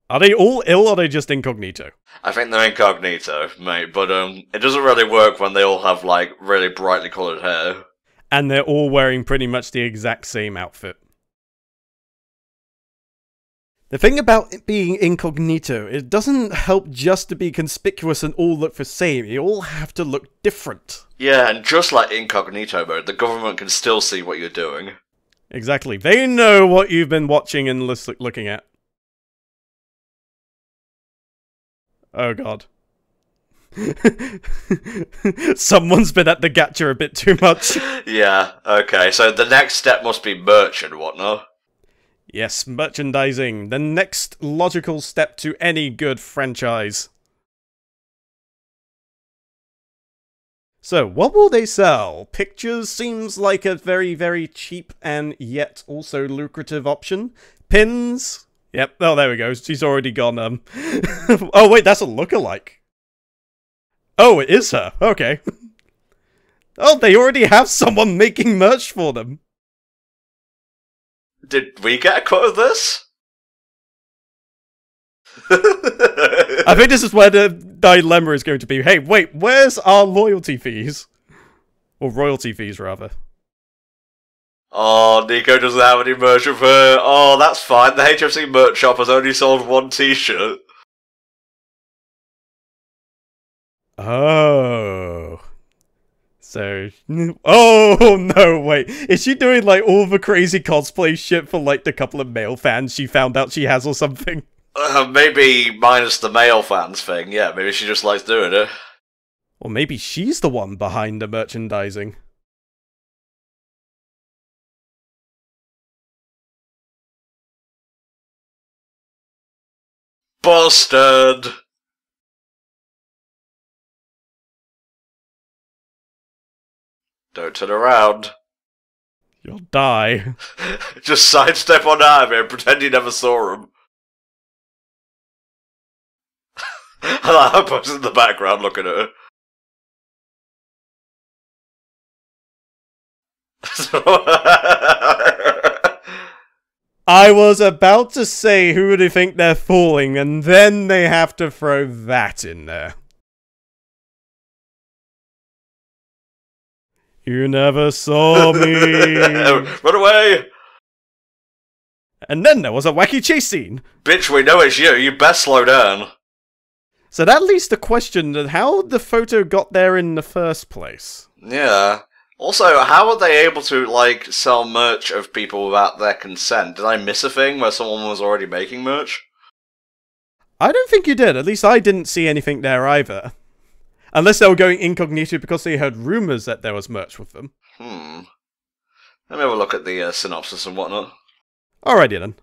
[SPEAKER 2] Are they all ill or are they just incognito?
[SPEAKER 1] I think they're incognito, mate, but it doesn't really work when they all have, like, really brightly coloured hair.
[SPEAKER 2] And they're all wearing pretty much the exact same outfit. The thing about it being incognito, it doesn't help just to be conspicuous and all look the same. You all have to look different.
[SPEAKER 1] Yeah, and just like incognito mode, the government can still see what you're doing.
[SPEAKER 2] Exactly. They know what you've been watching and looking at. Oh god. Someone's been at the gacha a bit too much.
[SPEAKER 1] Yeah, okay, so the next step must be merch and whatnot.
[SPEAKER 2] Yes, merchandising. The next logical step to any good franchise. So, what will they sell? Pictures seems like a very, very cheap and yet also lucrative option. Pins? Yep, oh there we go, she's already gone, oh wait, that's a lookalike. Oh, it is her, okay. Oh, they already have someone making merch for them.
[SPEAKER 1] Did we get a cut of this?
[SPEAKER 2] I think this is where the dilemma is going to be. Hey, wait, where's our loyalty fees? Or royalty fees, rather.
[SPEAKER 1] Oh, Nico doesn't have any merch of her. Oh, that's fine. The HFC merch shop has only sold one t-shirt.
[SPEAKER 2] Oh. So... Oh, no, wait. Is she doing, like, all the crazy cosplay shit for, like, the couple of male fans she found out she has or something?
[SPEAKER 1] Maybe minus the male fans thing. Yeah, maybe she just likes doing it.
[SPEAKER 2] Or maybe she's the one behind the merchandising.
[SPEAKER 1] Busted! Don't turn around.
[SPEAKER 2] You'll die.
[SPEAKER 1] Just sidestep on out of here and pretend you never saw him. I like her person in the background looking at her.
[SPEAKER 2] I was about to say who do they think they're fooling, and then they have to throw that in there. You never saw me.
[SPEAKER 1] Run away!
[SPEAKER 2] And then there was a wacky chase scene.
[SPEAKER 1] Bitch, we know it's you. You best slow down.
[SPEAKER 2] So that leads to question how the photo got there in the first place.
[SPEAKER 1] Yeah. Also, how are they able to, like, sell merch of people without their consent? Did I miss a thing where someone was already making merch?
[SPEAKER 2] I don't think you did. At least I didn't see anything there either. Unless they were going incognito because they heard rumours that there was merch with them.
[SPEAKER 1] Let me have a look at the synopsis and whatnot.
[SPEAKER 2] Alrighty then.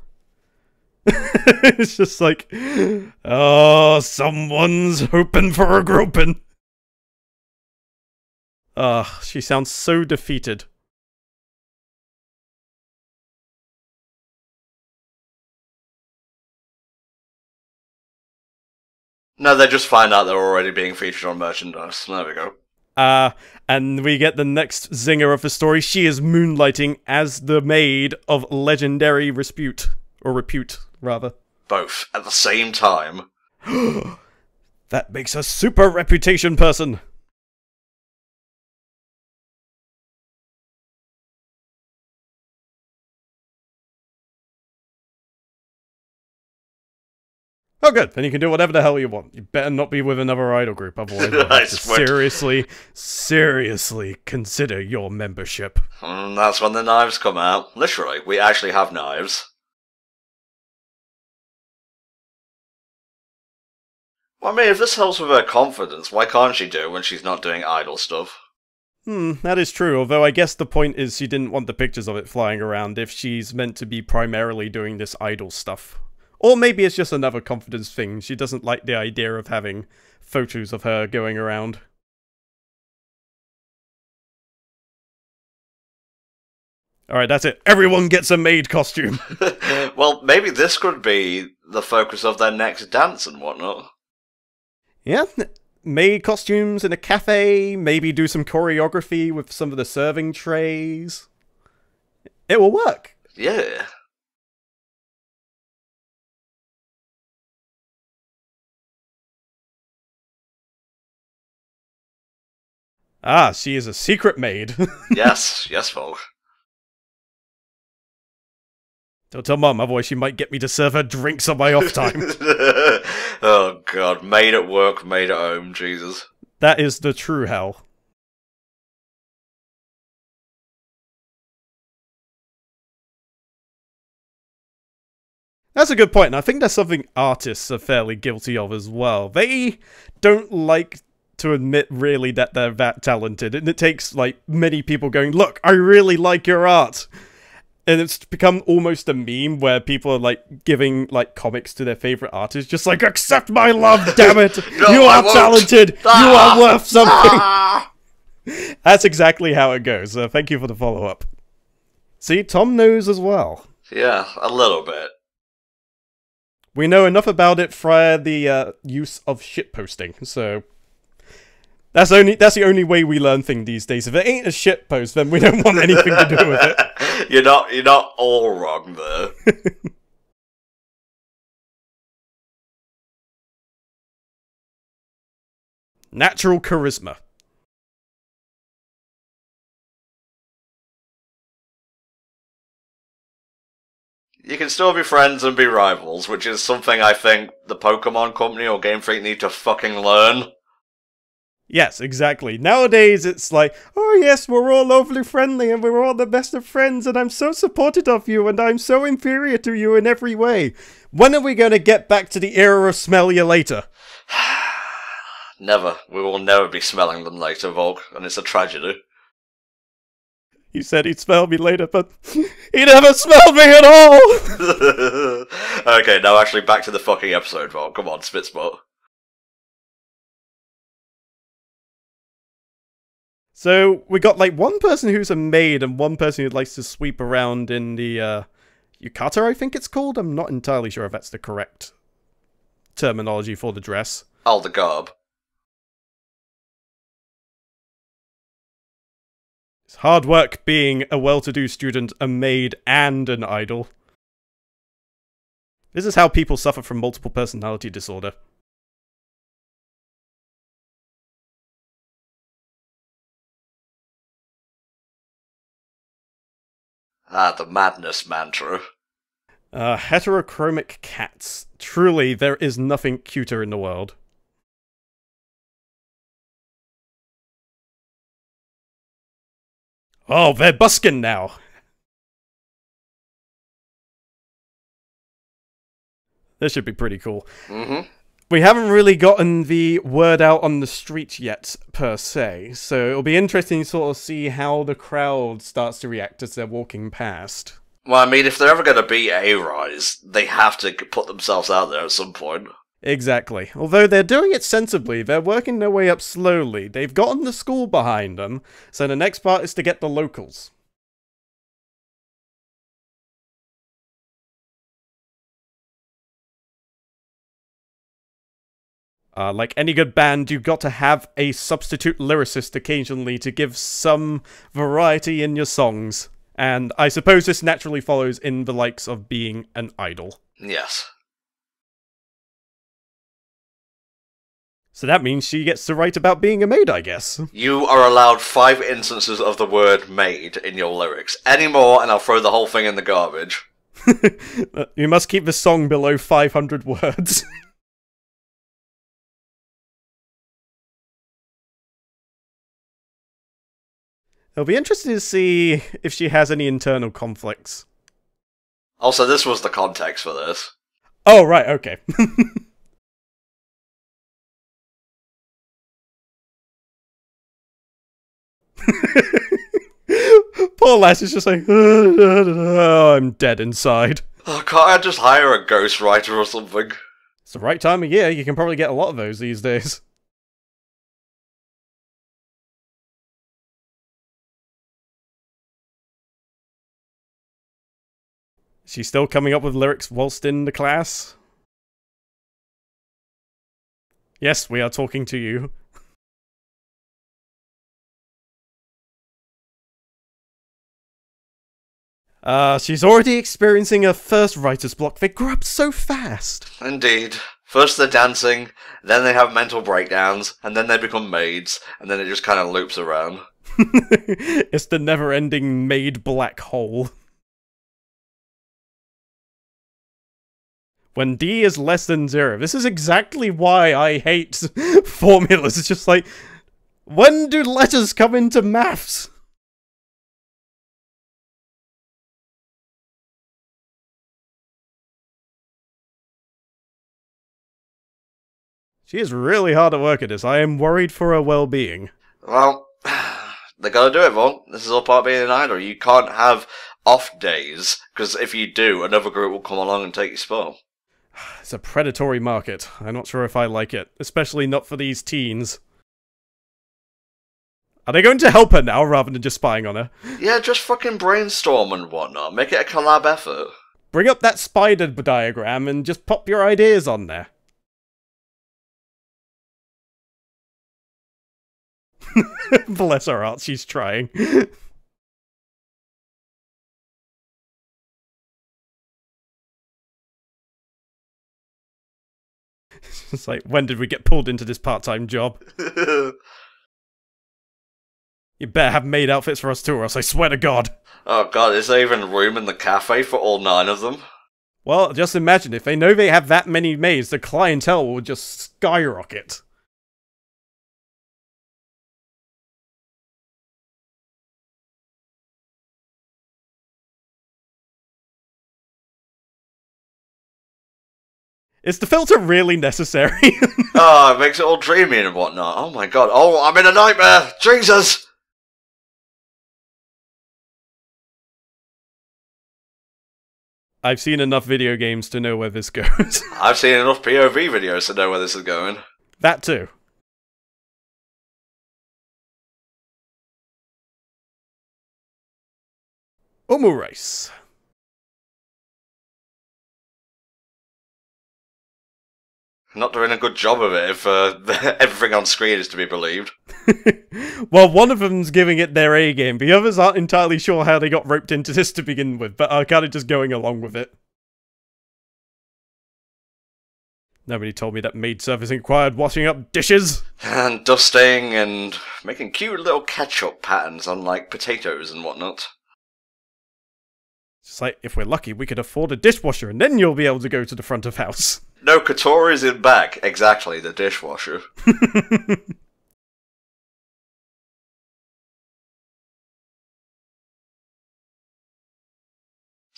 [SPEAKER 2] It's just like, oh, someone's hoping for a groping. She sounds so defeated.
[SPEAKER 1] No, they just find out they're already being featured on merchandise. There we go.
[SPEAKER 2] And we get the next zinger of the story. She is moonlighting as the maid of legendary repute. Or repute, rather.
[SPEAKER 1] Both, at the same time.
[SPEAKER 2] That makes her super reputation person. Oh, good. Then you can do whatever the hell you want. You better not be with another idol group, otherwise we'll have to seriously consider your membership.
[SPEAKER 1] That's when the knives come out. Literally, we actually have knives. Well, I mean, if this helps with her confidence, why can't she do it when she's not doing idol stuff?
[SPEAKER 2] That is true, although I guess the point is she didn't want the pictures of it flying around if she's meant to be primarily doing this idol stuff. Or maybe it's just another confidence thing. She doesn't like the idea of having photos of her going around. Alright, that's it. Everyone gets a maid costume.
[SPEAKER 1] Well, maybe this could be the focus of their next dance and whatnot.
[SPEAKER 2] Yeah, maid costumes in a cafe, maybe do some choreography with some of the serving trays. It will work.
[SPEAKER 1] Yeah.
[SPEAKER 2] Ah, she is a secret maid.
[SPEAKER 1] Yes, folk.
[SPEAKER 2] Don't tell Mum, otherwise she might get me to serve her drinks on my off time.
[SPEAKER 1] Oh god, maid at work, maid at home, Jesus.
[SPEAKER 2] That is the true hell. That's a good point, and I think that's something artists are fairly guilty of as well. They don't like to admit really that they're that talented, and it takes like many people going, look, I really like your art. And it's become almost a meme where people are like giving like comics to their favorite artists, just like, accept my love, damn it!
[SPEAKER 1] No,
[SPEAKER 2] you are talented! You are worth something! That's exactly how it goes. Thank you for the follow-up. See, Tom knows as well.
[SPEAKER 1] Yeah, a little bit.
[SPEAKER 2] We know enough about it via the use of shitposting, so that's the only way we learn things these days. If it ain't a shitpost, then we don't want anything to do with it.
[SPEAKER 1] You're not all wrong there.
[SPEAKER 2] Natural charisma.
[SPEAKER 1] You can still be friends and be rivals, which is something I think the Pokemon Company or Game Freak need to fucking learn.
[SPEAKER 2] Yes, exactly. Nowadays it's like, oh yes, we're all overly friendly and we're all the best of friends and I'm so supportive of you and I'm so inferior to you in every way. When are we going to get back to the era of smell you later?
[SPEAKER 1] Never. We will never be smelling them later, Volk, and it's a tragedy.
[SPEAKER 2] He said he'd smell me later, but he never smelled me at all!
[SPEAKER 1] Okay, now actually back to the fucking episode, Volk. Come on, spit spot.
[SPEAKER 2] So, we got like one person who's a maid and one person who likes to sweep around in the yukata, I think it's called. I'm not entirely sure if that's the correct terminology for the dress.
[SPEAKER 1] Oh, the garb.
[SPEAKER 2] It's hard work being a well-to-do student, a maid, and an idol. This is how people suffer from multiple personality disorder.
[SPEAKER 1] Ah, the madness mantra.
[SPEAKER 2] Heterochromic cats. Truly, there is nothing cuter in the world. Oh, they're busking now! This should be pretty cool.
[SPEAKER 1] Mm-hmm.
[SPEAKER 2] We haven't really gotten the word out on the street yet, per se, so it'll be interesting to sort of see how the crowd starts to react as they're walking past.
[SPEAKER 1] Well, I mean, if they're ever going to be A-Rise, they have to put themselves out there at some point.
[SPEAKER 2] Exactly. Although they're doing it sensibly, they're working their way up slowly. They've gotten the school behind them, so the next part is to get the locals. Like any good band, you've got to have a substitute lyricist occasionally to give some variety in your songs. And I suppose this naturally follows in the likes of being an idol.
[SPEAKER 1] Yes.
[SPEAKER 2] So that means she gets to write about being a maid, I guess.
[SPEAKER 1] You are allowed 5 instances of the word maid in your lyrics. Any more, and I'll throw the whole thing in the garbage.
[SPEAKER 2] You must keep the song below 500 words. It'll be interesting to see if she has any internal conflicts.
[SPEAKER 1] Also, this was the context for this.
[SPEAKER 2] Oh, right, okay. Poor lass is just like, oh, I'm dead inside.
[SPEAKER 1] Oh, can't I just hire a ghostwriter or something?
[SPEAKER 2] It's the right time of year, you can probably get a lot of those these days. Is she still coming up with lyrics whilst in the class? Yes, we are talking to you. She's already experiencing her first writer's block. They grew up so fast.
[SPEAKER 1] Indeed. First they're dancing, then they have mental breakdowns, and then they become maids, and then it just kind of loops around.
[SPEAKER 2] It's the never-ending maid black hole. When D is less than 0. This is exactly why I hate formulas. It's just like, when do letters come into maths? She is really hard at work at this. I am worried for her well-being.
[SPEAKER 1] Well, they gotta do it, Vaughn. This is all part of being an idol. You can't have off days, because if you do, another group will come along and take your spot.
[SPEAKER 2] It's a predatory market. I'm not sure if I like it. Especially not for these teens. Are they going to help her now, rather than just spying on her?
[SPEAKER 1] Yeah, just fucking brainstorm and whatnot. Make it a collab effort.
[SPEAKER 2] Bring up that spider diagram and just pop your ideas on there. Bless her heart, she's trying. It's like, when did we get pulled into this part-time job? You better have maid outfits for us too, or else I swear to God.
[SPEAKER 1] Oh god, is there even room in the cafe for all 9 of them?
[SPEAKER 2] Well, just imagine, if they know they have that many maids, the clientele will just skyrocket. Is the filter really necessary?
[SPEAKER 1] Oh, it makes it all dreamy and whatnot. Oh my god. Oh, I'm in a nightmare! Jesus!
[SPEAKER 2] I've seen enough video games to know where this goes.
[SPEAKER 1] I've seen enough POV videos to know where this is going.
[SPEAKER 2] That too. Omurice.
[SPEAKER 1] Not doing a good job of it if everything on screen is to be believed.
[SPEAKER 2] Well, one of them's giving it their A game. The others aren't entirely sure how they got roped into this to begin with, but are kind of just going along with it. Nobody told me that maid service required washing up dishes.
[SPEAKER 1] And dusting and making cute little ketchup patterns on, like, potatoes and whatnot.
[SPEAKER 2] It's like, if we're lucky, we could afford a dishwasher, and then you'll be able to go to the front of house.
[SPEAKER 1] No, Kotori's in back. Exactly, the dishwasher.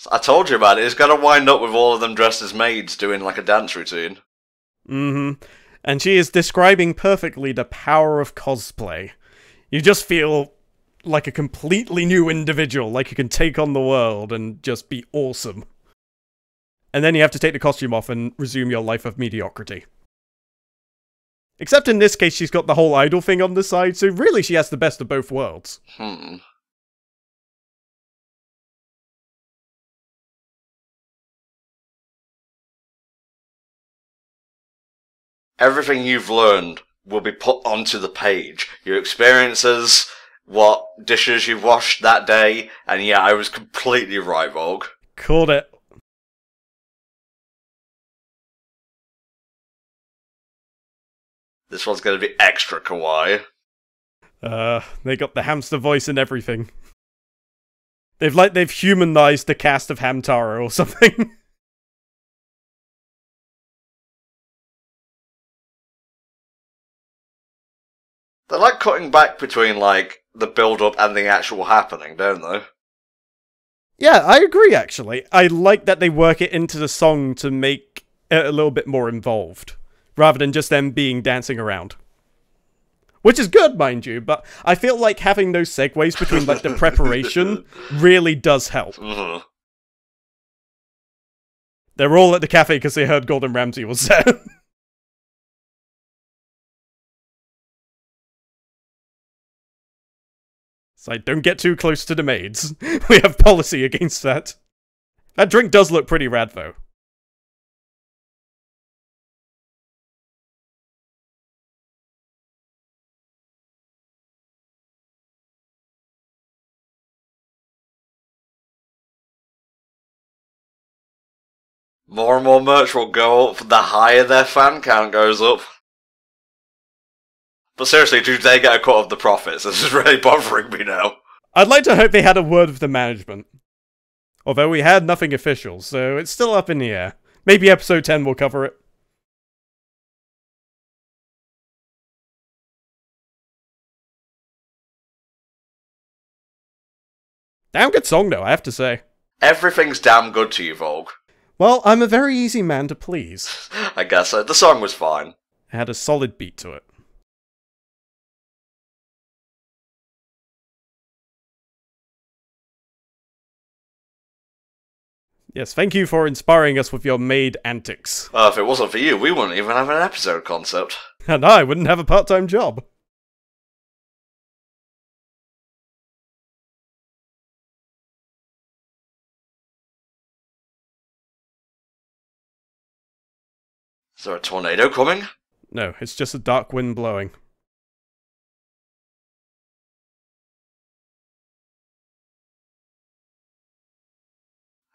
[SPEAKER 1] I told you about it. It's gonna wind up with all of them dressed as maids doing, like, a dance routine.
[SPEAKER 2] Mm-hmm. And she is describing perfectly the power of cosplay. You just feel like a completely new individual, like you can take on the world and just be awesome. And then you have to take the costume off and resume your life of mediocrity. Except in this case, she's got the whole idol thing on the side, so really she has the best of both worlds.
[SPEAKER 1] Everything you've learned will be put onto the page. Your experiences, what dishes you've washed that day, and yeah, I was completely right, Vogue.
[SPEAKER 2] Called it.
[SPEAKER 1] This one's gonna be extra kawaii.
[SPEAKER 2] They got the hamster voice and everything. They've humanized the cast of Hamtaro or something.
[SPEAKER 1] They like cutting back between, like, the build-up and the actual happening, don't they?
[SPEAKER 2] Yeah, I agree, actually. I like that they work it into the song to make it a little bit more involved, rather than just them being dancing around. Which is good, mind you, but I feel like having those segues between, like, the preparation really does help.
[SPEAKER 1] Mm-hmm.
[SPEAKER 2] They're all at the cafe because they heard Gordon Ramsay was there. It's like, don't get too close to the maids. We have policy against that. That drink does look pretty rad, though.
[SPEAKER 1] More and more merch will go up the higher their fan count goes up. But seriously, do they get a cut of the profits? This is really bothering me now.
[SPEAKER 2] I'd like to hope they had a word with the management. Although we had nothing official, so it's still up in the air. Maybe episode 10 will cover it. Damn good song though, I have to say.
[SPEAKER 1] Everything's damn good to you, Volk.
[SPEAKER 2] Well, I'm a very easy man to please.
[SPEAKER 1] I guess so. The song was fine.
[SPEAKER 2] It had a solid beat to it. Yes, thank you for inspiring us with your maid antics.
[SPEAKER 1] If it wasn't for you, we wouldn't even have an episode concept.
[SPEAKER 2] And I wouldn't have a part-time job.
[SPEAKER 1] Is there a tornado coming?
[SPEAKER 2] No, it's just a dark wind blowing.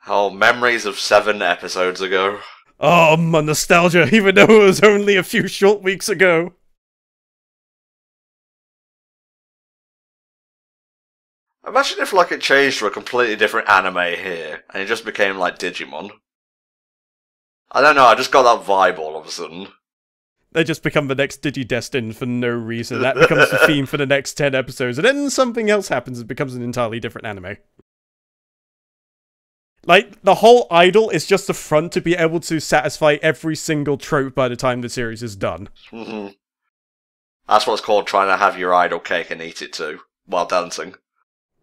[SPEAKER 1] Oh, memories of 7 episodes ago.
[SPEAKER 2] Oh, my nostalgia, even though it was only a few short weeks ago.
[SPEAKER 1] Imagine if, like, it changed to a completely different anime here, and it just became, like, Digimon. I don't know, I just got that vibe all of a sudden.
[SPEAKER 2] They just become the next DigiDestined for no reason. That becomes the theme for the next 10 episodes, and then something else happens and becomes an entirely different anime. Like, the whole idol is just the front to be able to satisfy every single trope by the time the series is done.
[SPEAKER 1] Mm-hmm. That's what's called trying to have your idol cake and eat it too, while dancing.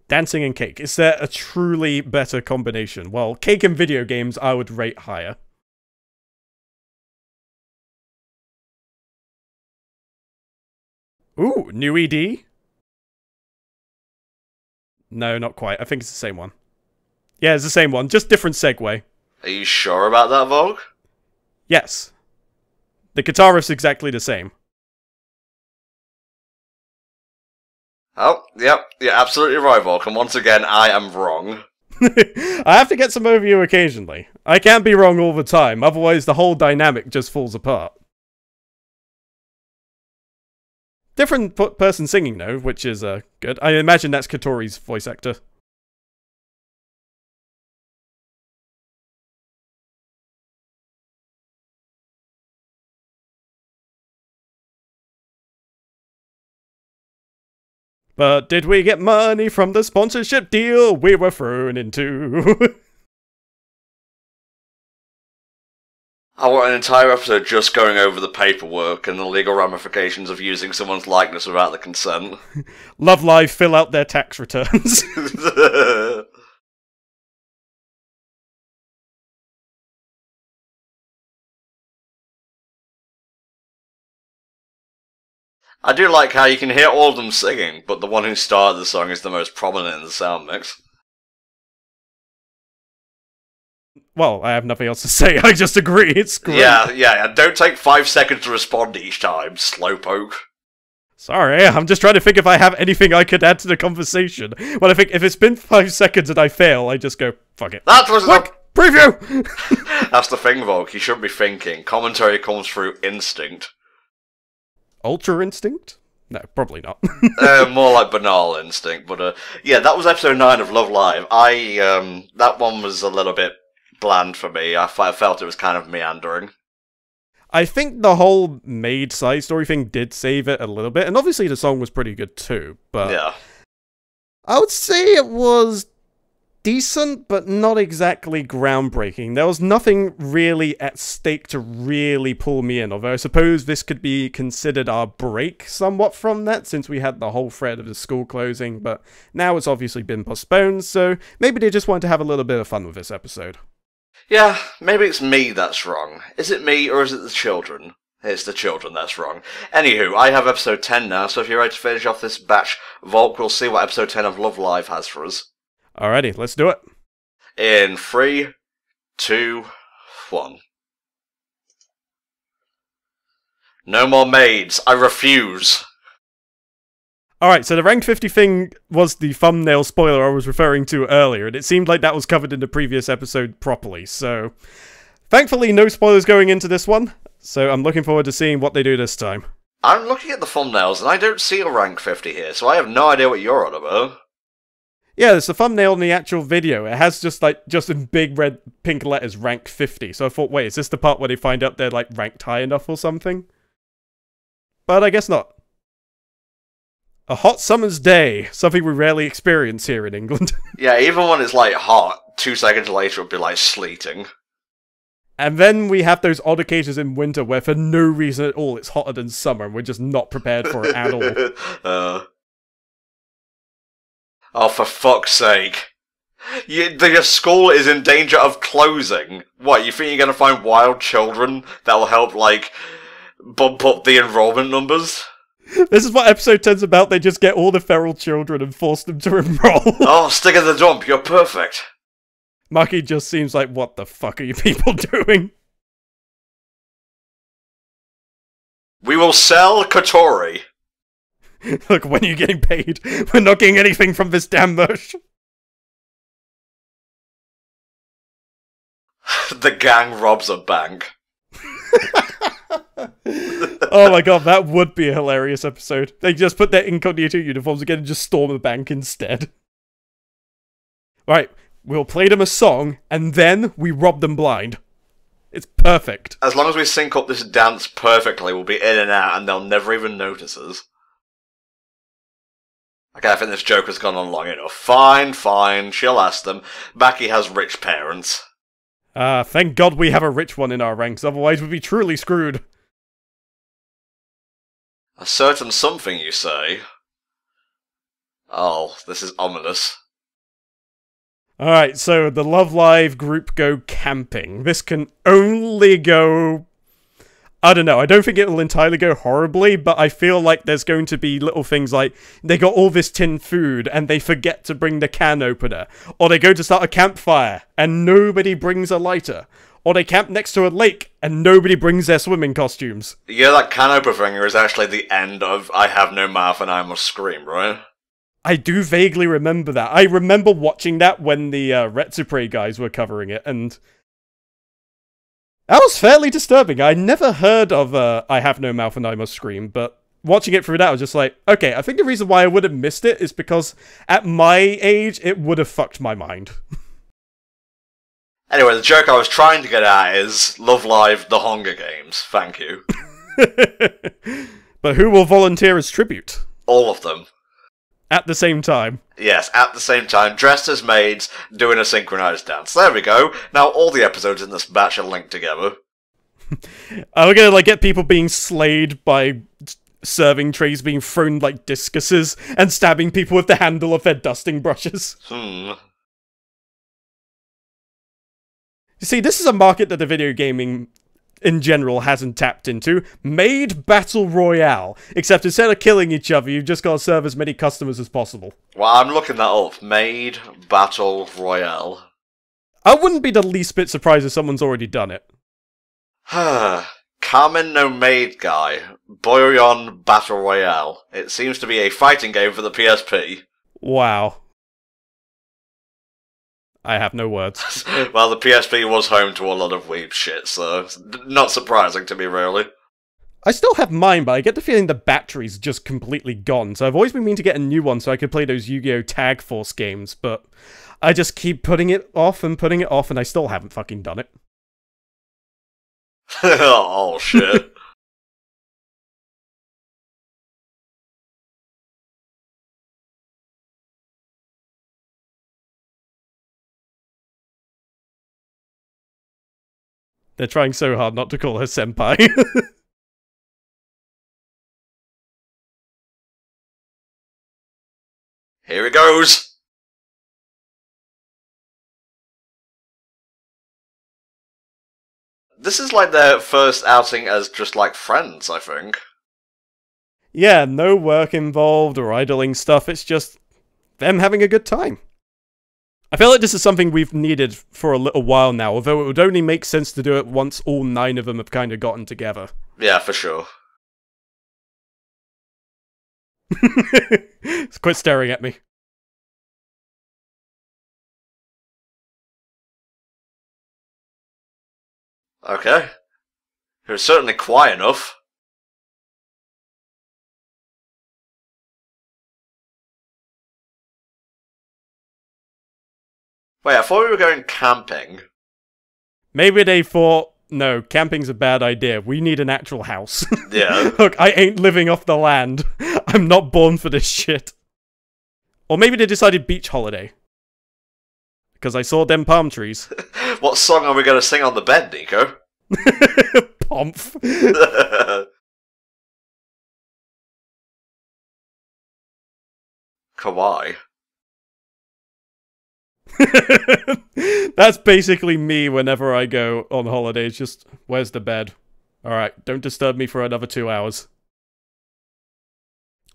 [SPEAKER 2] Dancing and cake. Is there a truly better combination? Well, cake and video games I would rate higher. Ooh, new ED? No, not quite. I think it's the same one. Yeah, it's the same one, just different segue.
[SPEAKER 1] Are you sure about that, Vogue?
[SPEAKER 2] Yes. The guitar riff's exactly the same.
[SPEAKER 1] Oh, yep, you're absolutely right, Volk, and once again, I am wrong.
[SPEAKER 2] I have to get some overview occasionally. I can't be wrong all the time, otherwise the whole dynamic just falls apart. Different person singing, though, which is good. I imagine that's Katori's voice actor. But did we get money from the sponsorship deal we were thrown into?
[SPEAKER 1] I want an entire episode just going over the paperwork and the legal ramifications of using someone's likeness without the consent.
[SPEAKER 2] Love Live fill out their tax returns.
[SPEAKER 1] I do like how you can hear all of them singing, but the one who started the song is the most prominent in the sound mix.
[SPEAKER 2] Well, I have nothing else to say, I just agree, it's great.
[SPEAKER 1] Yeah, don't take 5 seconds to respond each time, slowpoke.
[SPEAKER 2] Sorry, I'm just trying to think if I have anything I could add to the conversation. Well, I think if it's been 5 seconds and I fail, I just go, fuck it.
[SPEAKER 1] That was
[SPEAKER 2] Quick! Preview!
[SPEAKER 1] That's the thing, Volk, you shouldn't be thinking. Commentary comes through instinct.
[SPEAKER 2] Ultra Instinct? No, probably not.
[SPEAKER 1] More like banal instinct, but yeah, that was episode 9 of Love Live. That one was a little bit bland for me. I felt it was kind of meandering.
[SPEAKER 2] I think the whole maid side story thing did save it a little bit, and obviously the song was pretty good too, but
[SPEAKER 1] Yeah.
[SPEAKER 2] I would say it was decent, but not exactly groundbreaking. There was nothing really at stake to really pull me in, although I suppose this could be considered our break somewhat from that, since we had the whole thread of the school closing, but now it's obviously been postponed, so maybe they just wanted to have a little bit of fun with this episode.
[SPEAKER 1] Yeah, maybe it's me that's wrong. Is it me, or is it the children? It's the children that's wrong. Anywho, I have episode 10 now, so if you're ready to finish off this batch, Volk, we'll see what episode 10 of Love Live has for us.
[SPEAKER 2] Alrighty, let's do it.
[SPEAKER 1] In 3, 2, 1. No more maids. I refuse.
[SPEAKER 2] Alright, so the rank 50 thing was the thumbnail spoiler I was referring to earlier, and it seemed like that was covered in the previous episode properly, so thankfully no spoilers going into this one, so I'm looking forward to seeing what they do this time.
[SPEAKER 1] I'm looking at the thumbnails, and I don't see a rank 50 here, so I have no idea what you're on about.
[SPEAKER 2] Yeah, it's the thumbnail in the actual video. It has just in big red pink letters, rank 50, so I thought, wait, is this the part where they find out they're, ranked high enough or something? But I guess not. A hot summer's day, something we rarely experience here in England.
[SPEAKER 1] Yeah, even when it's, hot, 2 seconds later it'll be, sleeting.
[SPEAKER 2] And then we have those odd occasions in winter where for no reason at all it's hotter than summer and we're just not prepared for it at all.
[SPEAKER 1] Oh, for fuck's sake. Your school is in danger of closing. What, you think you're gonna find wild children that'll help, bump up the enrollment numbers?
[SPEAKER 2] This is what episode 10's about. They just get all the feral children and force them to enroll.
[SPEAKER 1] Oh, stick in the dump, you're perfect.
[SPEAKER 2] Maki just seems like, what the fuck are you people doing?
[SPEAKER 1] We will sell Kotori.
[SPEAKER 2] Look, when are you getting paid? We're not getting anything from this damn merch.
[SPEAKER 1] The gang robs a bank.
[SPEAKER 2] Oh my god, that would be a hilarious episode. They just put their incognito uniforms again and just storm the bank instead. Right, we'll play them a song, and then we rob them blind. It's perfect.
[SPEAKER 1] As long as we sync up this dance perfectly, we'll be in and out, and they'll never even notice us. Okay, I think this joke has gone on long enough. Fine, she'll ask them. Maki has rich parents.
[SPEAKER 2] Thank God we have a rich one in our ranks, otherwise we'd be truly screwed.
[SPEAKER 1] A certain something, you say? Oh, this is ominous.
[SPEAKER 2] Alright, so the Love Live group go camping. This can only go... I don't know, I don't think it'll entirely go horribly, but I feel like there's going to be little things like they got all this tin food and they forget to bring the can opener, or they go to start a campfire and nobody brings a lighter, or they camp next to a lake and nobody brings their swimming costumes.
[SPEAKER 1] Yeah, that can opener is actually the end of I Have No Mouth and I Must Scream, right?
[SPEAKER 2] I do vaguely remember that. I remember watching that when the Retsupre guys were covering it, and that was fairly disturbing. I never heard of I Have No Mouth and I Must Scream, but watching it through that, I was just like, okay, I think the reason why I would have missed it is because at my age, it would have fucked my mind.
[SPEAKER 1] Anyway, the joke I was trying to get at is Love Live, The Hunger Games. Thank you.
[SPEAKER 2] But who will volunteer as tribute?
[SPEAKER 1] All of them.
[SPEAKER 2] At the same time.
[SPEAKER 1] Yes, at the same time, dressed as maids, doing a synchronized dance. There we go. Now all the episodes in this batch are linked together.
[SPEAKER 2] Are we gonna, get people being slayed by serving trays being thrown like discuses and stabbing people with the handle of their dusting brushes?
[SPEAKER 1] Hmm.
[SPEAKER 2] You see, this is a market that the video gaming in general hasn't tapped into. Maid Battle Royale. Except instead of killing each other, you've just got to serve as many customers as possible. Well,
[SPEAKER 1] I'm looking that up. Maid Battle Royale.
[SPEAKER 2] I wouldn't be the least bit surprised if someone's already done it.
[SPEAKER 1] Kamen no Maid Guy. Boyon Battle Royale. It seems to be a fighting game for the PSP.
[SPEAKER 2] Wow. I have no words.
[SPEAKER 1] Well, the PSP was home to a lot of weeb shit, so it's not surprising to me, really.
[SPEAKER 2] I still have mine, but I get the feeling the battery's just completely gone, so I've always been meaning to get a new one so I could play those Yu-Gi-Oh! Tag Force games, but I just keep putting it off, and I still haven't fucking done it.
[SPEAKER 1] Oh, shit.
[SPEAKER 2] They're trying so hard not to call her senpai.
[SPEAKER 1] Here it goes. This is like their first outing as just like friends, I think.
[SPEAKER 2] Yeah, no work involved or idling stuff, it's just them having a good time. I feel like this is something we've needed for a little while now, although it would only make sense to do it once all 9 of them have kind of gotten together.
[SPEAKER 1] Yeah, for sure.
[SPEAKER 2] Quit staring at me.
[SPEAKER 1] Okay. It was certainly quiet enough. Wait, I thought we were going camping.
[SPEAKER 2] Maybe they thought, no, camping's a bad idea. We need an actual house.
[SPEAKER 1] Yeah.
[SPEAKER 2] Look, I ain't living off the land. I'm not born for this shit. Or maybe they decided beach holiday. Because I saw them palm trees.
[SPEAKER 1] What song are we going to sing on the bed, Nico?
[SPEAKER 2] Pomp.
[SPEAKER 1] Kawaii.
[SPEAKER 2] That's basically me whenever I go on holidays. Just, where's the bed? Alright, don't disturb me for another 2 hours.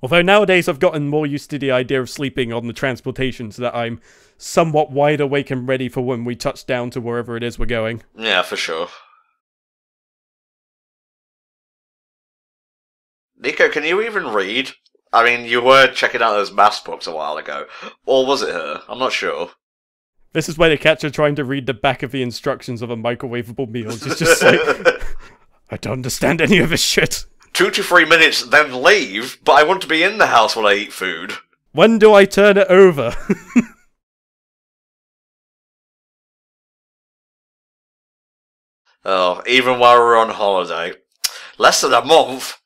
[SPEAKER 2] Although nowadays I've gotten more used to the idea of sleeping on the transportation so that I'm somewhat wide awake and ready for when we touch down to wherever it is we're going.
[SPEAKER 1] Yeah, for sure. Nico, can you even read? I mean, you were checking out those maths books a while ago. Or was it her? I'm not sure.
[SPEAKER 2] This is where they catch her trying to read the back of the instructions of a microwavable meal. It's just like, I don't understand any of this shit.
[SPEAKER 1] 2 to 3 minutes, then leave, but I want to be in the house while I eat food.
[SPEAKER 2] When do I turn it over?
[SPEAKER 1] Oh, even while we're on holiday. Less than a month.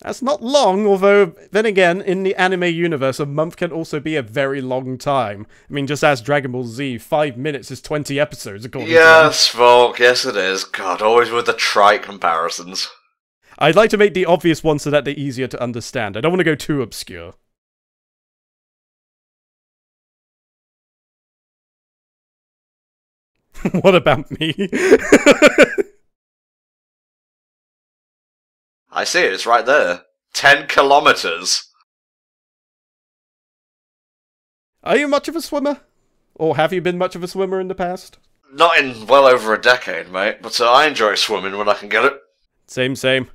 [SPEAKER 2] That's not long, although, then again, in the anime universe, a month can also be a very long time. I mean, just as Dragon Ball Z, 5 minutes is 20 episodes, according to them.
[SPEAKER 1] Yes, folk, yes it is. God, always with the trite comparisons.
[SPEAKER 2] I'd like to make the obvious one so that they're easier to understand. I don't want to go too obscure. What about me?
[SPEAKER 1] I see it, it's right there. 10 kilometers.
[SPEAKER 2] Are you much of a swimmer? Or have you been much of a swimmer in the past?
[SPEAKER 1] Not in well over a decade, mate, but I enjoy swimming when I can get it.
[SPEAKER 2] Same.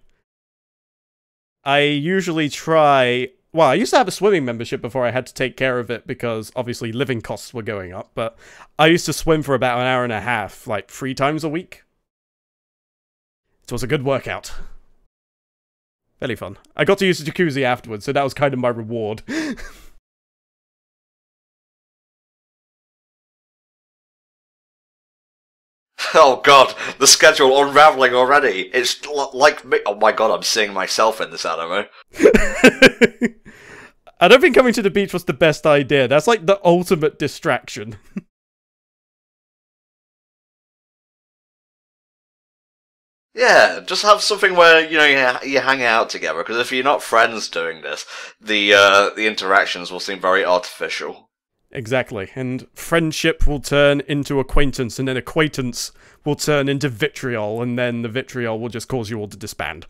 [SPEAKER 2] I usually try... Well, I used to have a swimming membership before I had to take care of it because, obviously, living costs were going up, but I used to swim for about an hour and a half, like 3 times a week. It was a good workout. Very fun. I got to use the jacuzzi afterwards, so that was kind of my reward.
[SPEAKER 1] Oh god, the schedule unraveling already. It's like me. Oh my god, I'm seeing myself in this anime.
[SPEAKER 2] I don't think coming to the beach was the best idea. That's like the ultimate distraction.
[SPEAKER 1] Yeah, just have something where, you know, you hang out together, because if you're not friends doing this, the interactions will seem very artificial.
[SPEAKER 2] Exactly, and friendship will turn into acquaintance, and then acquaintance will turn into vitriol, and then the vitriol will just cause you all to disband.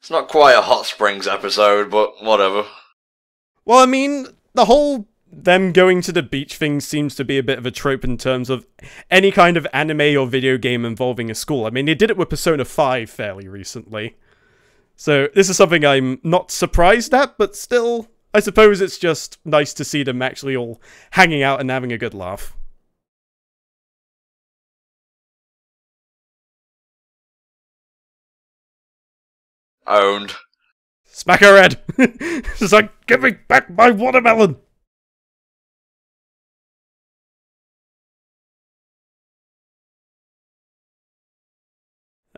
[SPEAKER 1] It's not quite a Hot Springs episode, but whatever.
[SPEAKER 2] Well, I mean, the whole them going to the beach thing seems to be a bit of a trope in terms of any kind of anime or video game involving a school. I mean, they did it with Persona 5 fairly recently. So this is something I'm not surprised at, but still, I suppose it's just nice to see them actually all hanging out and having a good laugh.
[SPEAKER 1] Owned.
[SPEAKER 2] Smack her head! She's like, give me back my watermelon!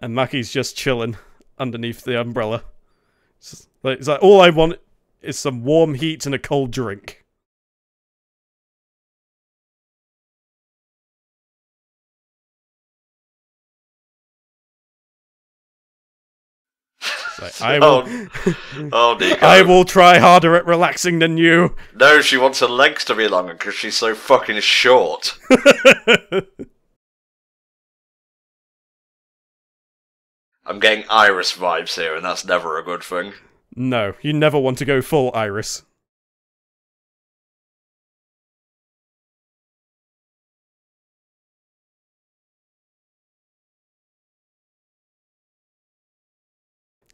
[SPEAKER 2] And Maki's just chilling underneath the umbrella. It's like, all I want is some warm heat and a cold drink. Like,
[SPEAKER 1] Oh, Nico.
[SPEAKER 2] I will try harder at relaxing than you.
[SPEAKER 1] No, she wants her legs to be longer because she's so fucking short. I'm getting Iris vibes here, and that's never a good thing.
[SPEAKER 2] No, you never want to go full Iris.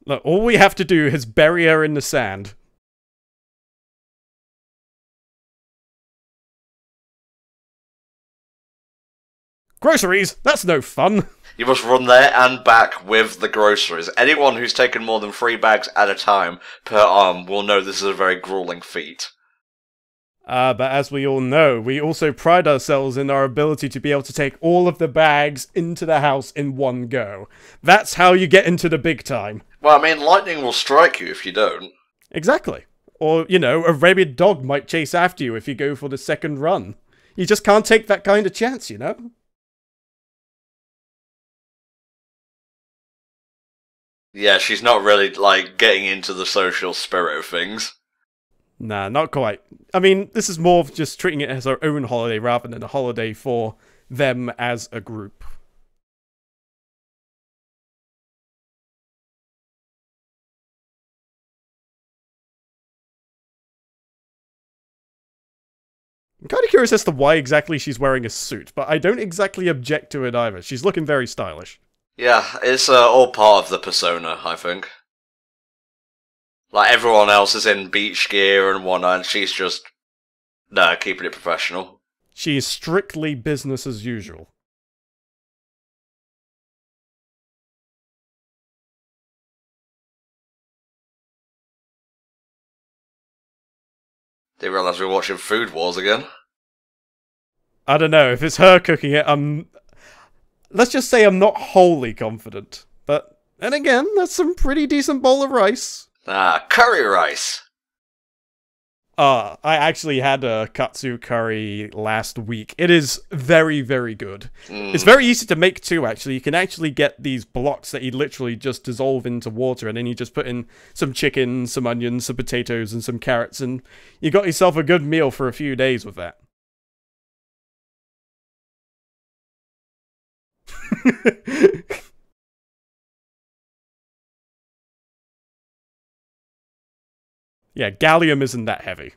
[SPEAKER 2] Look, all we have to do is bury her in the sand. Groceries? That's no fun.
[SPEAKER 1] You must run there and back with the groceries. Anyone who's taken more than 3 bags at a time per arm will know this is a very grueling feat.
[SPEAKER 2] But as we all know, we also pride ourselves in our ability to be able to take all of the bags into the house in one go. That's how you get into the big time.
[SPEAKER 1] Well, I mean, lightning will strike you if you don't.
[SPEAKER 2] Exactly. Or, you know, a rabid dog might chase after you if you go for the second run. You just can't take that kind of chance, you know?
[SPEAKER 1] Yeah, she's not really, like, getting into the social spirit of things.
[SPEAKER 2] Nah, not quite. I mean, this is more of just treating it as our own holiday rather than a holiday for them as a group. I'm kind of curious as to why exactly she's wearing a suit, but I don't exactly object to it either. She's looking very stylish.
[SPEAKER 1] Yeah, it's all part of the persona, I think. Like, everyone else is in beach gear and whatnot, and she's just, keeping it professional.
[SPEAKER 2] She is strictly business as usual.
[SPEAKER 1] Didn't realise we were watching Food Wars again.
[SPEAKER 2] I don't know, if it's her cooking it, let's just say I'm not wholly confident. But, and again, that's some pretty decent bowl of rice.
[SPEAKER 1] Ah, curry rice.
[SPEAKER 2] I actually had a katsu curry last week. It is very, very good. It's very easy to make too, actually. You can actually get these blocks that you literally just dissolve into water, and then you just put in some chicken, some onions, some potatoes, and some carrots, and you got yourself a good meal for a few days with that. Yeah, gallium isn't that heavy.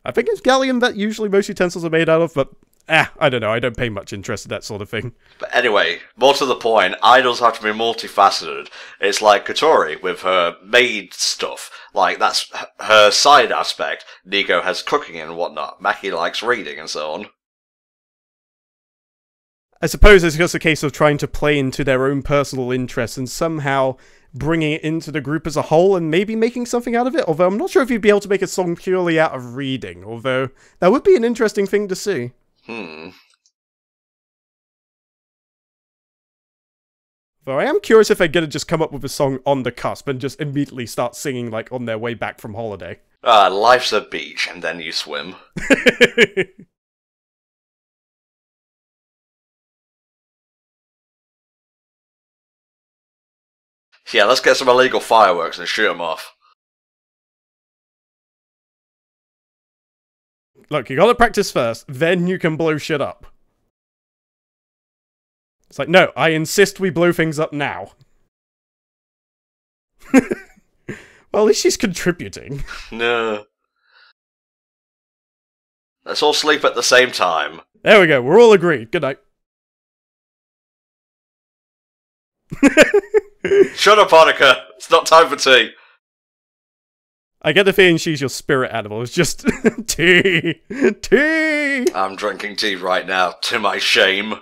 [SPEAKER 2] I think it's gallium that usually most utensils are made out of, but I don't know, I don't pay much interest in that sort of thing.
[SPEAKER 1] But anyway, more to the point, idols have to be multifaceted. It's like Kotori with her maid stuff. Like, that's her side aspect. Nico has cooking and whatnot. Maki likes reading and so on.
[SPEAKER 2] I suppose it's just a case of trying to play into their own personal interests and somehow bringing it into the group as a whole and maybe making something out of it. Although I'm not sure if you'd be able to make a song purely out of reading, although that would be an interesting thing to see. Though I am curious if they're gonna just come up with a song on the cusp and just immediately start singing like on their way back from holiday.
[SPEAKER 1] Life's a beach and then you swim. Yeah, let's get some illegal fireworks and shoot them off.
[SPEAKER 2] Look, you gotta practice first, then you can blow shit up. It's like, no, I insist we blow things up now. Well, at least she's contributing.
[SPEAKER 1] No. Let's all sleep at the same time.
[SPEAKER 2] There we go, we're all agreed. Good night.
[SPEAKER 1] Shut up, Hanukkah. It's not time for tea.
[SPEAKER 2] I get the feeling she's your spirit animal. It's just tea. Tea.
[SPEAKER 1] I'm drinking tea right now, to my shame.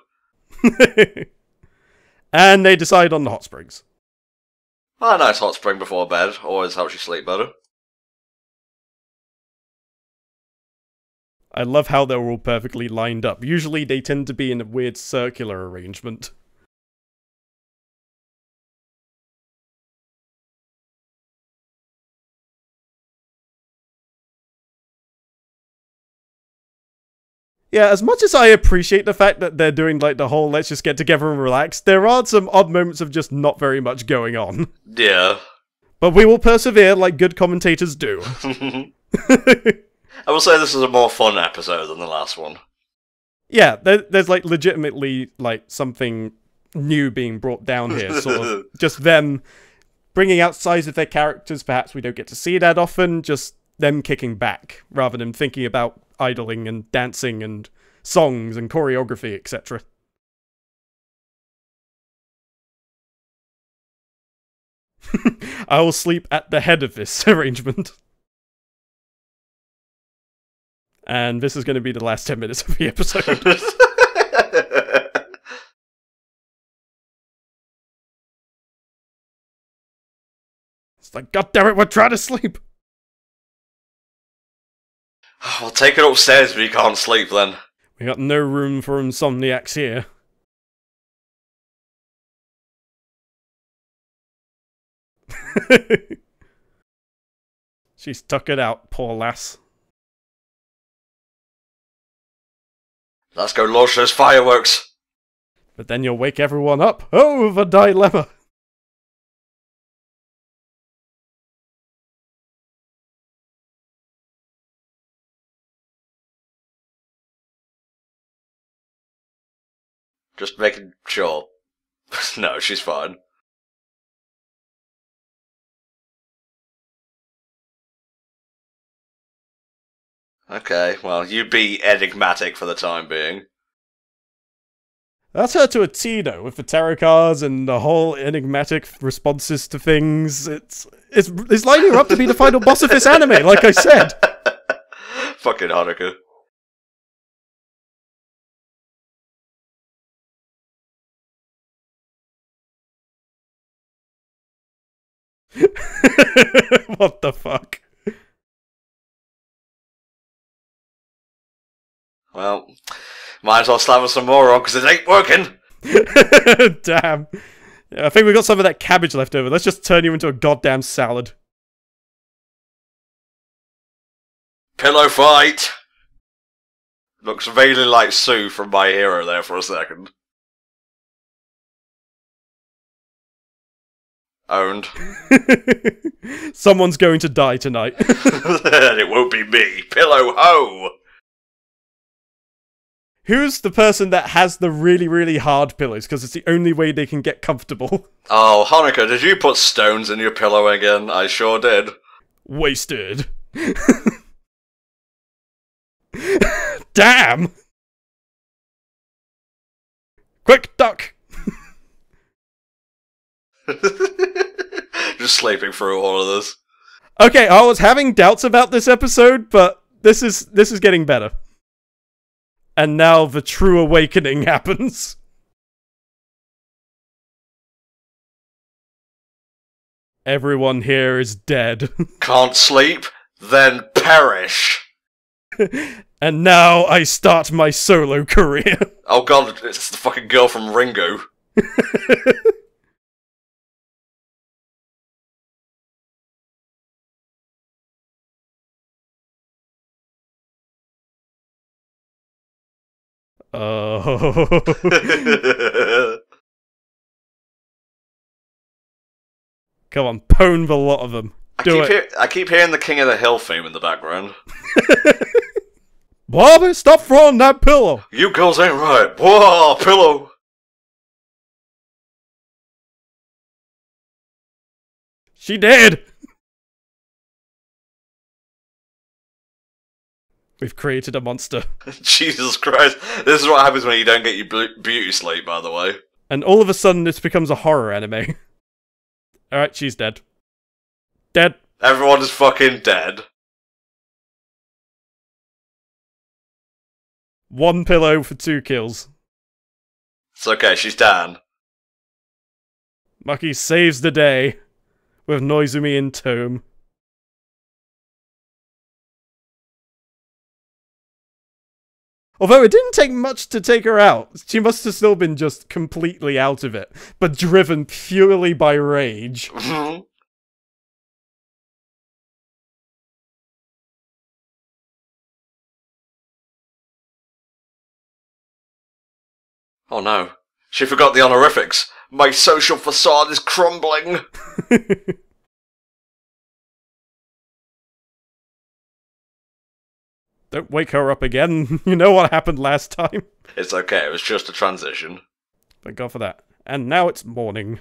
[SPEAKER 2] And they decide on the hot springs.
[SPEAKER 1] A nice hot spring before bed always helps you sleep better.
[SPEAKER 2] I love how they're all perfectly lined up. Usually they tend to be in a weird circular arrangement. Yeah, as much as I appreciate the fact that they're doing like the whole let's just get together and relax, there are some odd moments of just not very much going on.
[SPEAKER 1] Yeah.
[SPEAKER 2] But we will persevere like good commentators do.
[SPEAKER 1] I will say this is a more fun episode than the last one.
[SPEAKER 2] Yeah, there's like legitimately like something new being brought down here. Sort of just them bringing out sides of their characters. Perhaps we don't get to see that often. Just them kicking back rather than thinking about idling and dancing and songs and choreography, etc. I will sleep at the head of this arrangement. And this is going to be the last 10 minutes of the episode. It's like, God damn it, we're trying to sleep.
[SPEAKER 1] Well, take it upstairs if you can't sleep then.
[SPEAKER 2] We got no room for insomniacs here. She's tuck it out, poor lass.
[SPEAKER 1] Let's go launch those fireworks.
[SPEAKER 2] But then you'll wake everyone up. Oh, the dilemma.
[SPEAKER 1] Just making sure. No, she's fine. Okay, well, you be enigmatic for the time being.
[SPEAKER 2] That's her to a T, though, with the tarot cards and the whole enigmatic responses to things. It's lining her up to be the final boss of this anime, like I said.
[SPEAKER 1] Fucking Hanukkah.
[SPEAKER 2] What the fuck?
[SPEAKER 1] Well, might as well slam some more on because it ain't working.
[SPEAKER 2] Damn. Yeah, I think we got some of that cabbage left over. Let's just turn you into a goddamn salad.
[SPEAKER 1] Pillow fight. Looks vaguely like Sue from My Hero there for a second. Owned.
[SPEAKER 2] Someone's going to die tonight.
[SPEAKER 1] And it won't be me. Pillow ho!
[SPEAKER 2] Who's the person that has the really, really hard pillows? Because it's the only way they can get comfortable.
[SPEAKER 1] Oh, Hanukkah, did you put stones in your pillow again? I sure did.
[SPEAKER 2] Wasted. Damn! Quick, duck!
[SPEAKER 1] Just sleeping through all of this.
[SPEAKER 2] Okay, I was having doubts about this episode, but this is getting better. And now the true awakening happens. Everyone here is dead.
[SPEAKER 1] Can't sleep? Then perish.
[SPEAKER 2] And now I start my solo career.
[SPEAKER 1] Oh god, it's the fucking girl from Ringo.
[SPEAKER 2] Oh. Come on, pwn the lot of them.
[SPEAKER 1] I keep hearing the King of the Hill theme in the background.
[SPEAKER 2] Bobby, stop throwing that pillow!
[SPEAKER 1] You girls ain't right. Whoa, pillow!
[SPEAKER 2] She did! We've created a monster.
[SPEAKER 1] Jesus Christ. This is what happens when you don't get your beauty sleep, by the way.
[SPEAKER 2] And all of a sudden this becomes a horror anime. Alright, she's dead. Dead.
[SPEAKER 1] Everyone is fucking dead.
[SPEAKER 2] One pillow for 2 kills.
[SPEAKER 1] It's okay, she's down.
[SPEAKER 2] Maki saves the day with Noizumi in tow. Although it didn't take much to take her out. She must have still been just completely out of it, but driven purely by rage.
[SPEAKER 1] Oh no. She forgot the honorifics. My social facade is crumbling.
[SPEAKER 2] Don't wake her up again. You know what happened last time.
[SPEAKER 1] It's okay, it was just a transition.
[SPEAKER 2] Thank God for that. And now it's morning.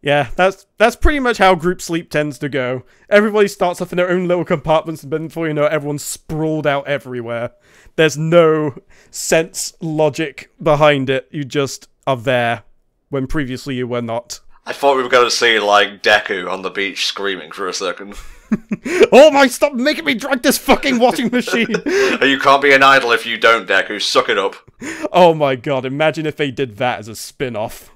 [SPEAKER 2] Yeah, that's pretty much how group sleep tends to go. Everybody starts off in their own little compartments, and then before you know it, everyone's sprawled out everywhere. There's no sense, logic behind it. You just are there, when previously you were not.
[SPEAKER 1] I thought we were going to see, like, Deku on the beach screaming for a second.
[SPEAKER 2] Oh my, stop making me drag this fucking washing machine!
[SPEAKER 1] You can't be an idol if you don't, Deku. Suck it up.
[SPEAKER 2] Oh my god, imagine if they did that as a spin-off.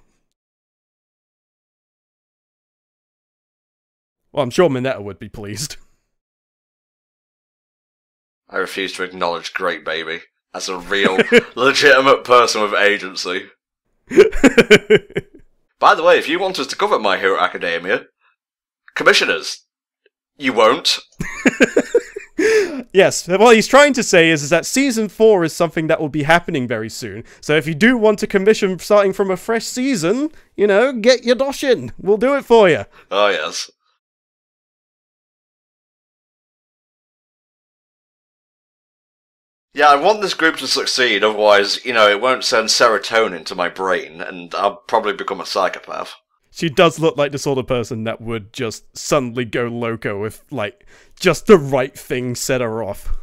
[SPEAKER 2] Well, I'm sure Mineta would be pleased.
[SPEAKER 1] I refuse to acknowledge Great Baby as a real, legitimate person with agency. By the way, if you want us to cover My Hero Academia, commissioners, you won't.
[SPEAKER 2] Yes, what he's trying to say is that Season 4 is something that will be happening very soon. So if you do want to commission starting from a fresh season, you know, get your dosh in. We'll do it for you.
[SPEAKER 1] Oh, yes. Yeah, I want this group to succeed, otherwise, you know, it won't send serotonin to my brain, and I'll probably become a psychopath.
[SPEAKER 2] She does look like the sort of person that would just suddenly go loco if, like, just the right thing set her off.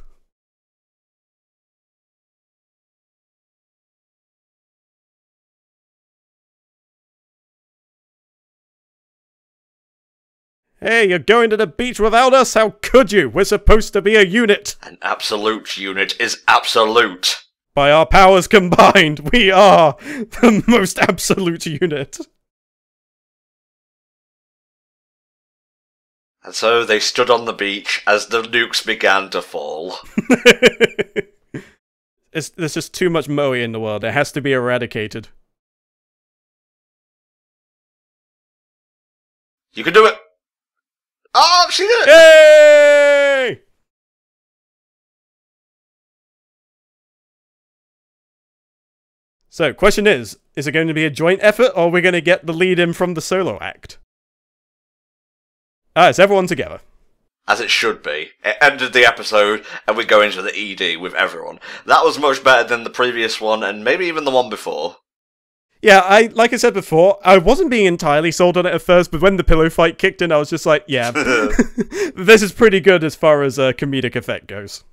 [SPEAKER 2] Hey, you're going to the beach without us? How could you? We're supposed to be a unit.
[SPEAKER 1] An absolute unit is absolute.
[SPEAKER 2] By our powers combined, we are the most absolute unit.
[SPEAKER 1] And so they stood on the beach as the nukes began to fall.
[SPEAKER 2] There's just too much Moe in the world. It has to be eradicated.
[SPEAKER 1] You can do it! Oh, she did it!
[SPEAKER 2] Yay! So, question is it going to be a joint effort, or are we going to get the lead in from the solo act? Ah, it's everyone together.
[SPEAKER 1] As it should be. It ended the episode, and we go into the ED with everyone. That was much better than the previous one, and maybe even the one before.
[SPEAKER 2] Yeah, like I said before, I wasn't being entirely sold on it at first, but when the pillow fight kicked in, I was just like, yeah, this is pretty good as far as comedic effect goes.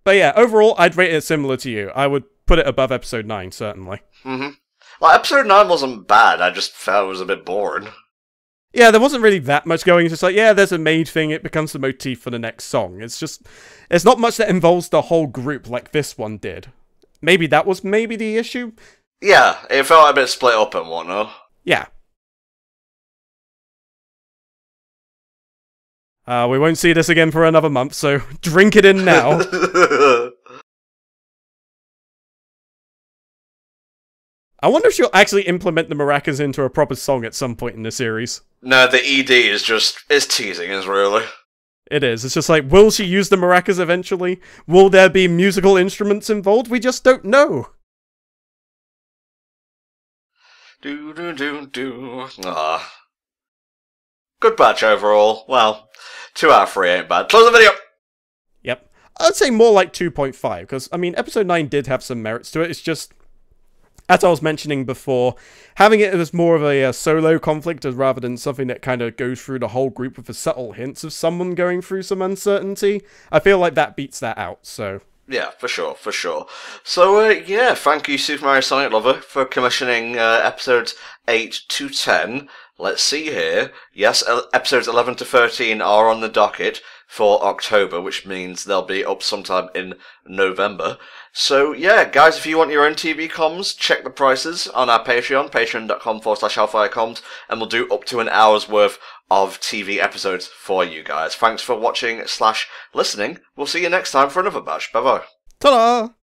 [SPEAKER 2] But yeah, overall, I'd rate it similar to you. I would put it above episode 9, certainly.
[SPEAKER 1] Mm-hmm. Well, episode 9 wasn't bad, I just felt it was a bit boring.
[SPEAKER 2] Yeah, there wasn't really that much going. It's just like, yeah, there's a maid thing, it becomes the motif for the next song. It's not much that involves the whole group like this one did. Maybe that was the issue?
[SPEAKER 1] Yeah, it felt a bit split up and whatnot.
[SPEAKER 2] Yeah. We won't see this again for another month, so drink it in now. I wonder if she'll actually implement the maracas into a proper song at some point in the series.
[SPEAKER 1] No, the ED is teasing us, really.
[SPEAKER 2] It is. It's just like, will she use the maracas eventually? Will there be musical instruments involved? We just don't know.
[SPEAKER 1] Do. Ah. Good batch overall. Well, 2 out of 3 ain't bad. Close the video!
[SPEAKER 2] Yep. I'd say more like 2.5, because, I mean, episode 9 did have some merits to it. It's just, as I was mentioning before, having it as more of a solo conflict rather than something that kind of goes through the whole group with the subtle hints of someone going through some uncertainty, I feel like that beats that out, so...
[SPEAKER 1] Yeah, for sure. So, yeah, thank you, Super Mario Sonic Lover, for commissioning episodes 8 to 10. Let's see here. Yes, episodes 11 to 13 are on the docket for October, which means they'll be up sometime in November. So yeah, guys, if you want your own TV comms, check the prices on our Patreon, patreon.com/HellfireComms, and we'll do up to an hour's worth of TV episodes for you guys. Thanks for watching/listening. We'll see you next time for another batch. Bye-bye.
[SPEAKER 2] Ta-da!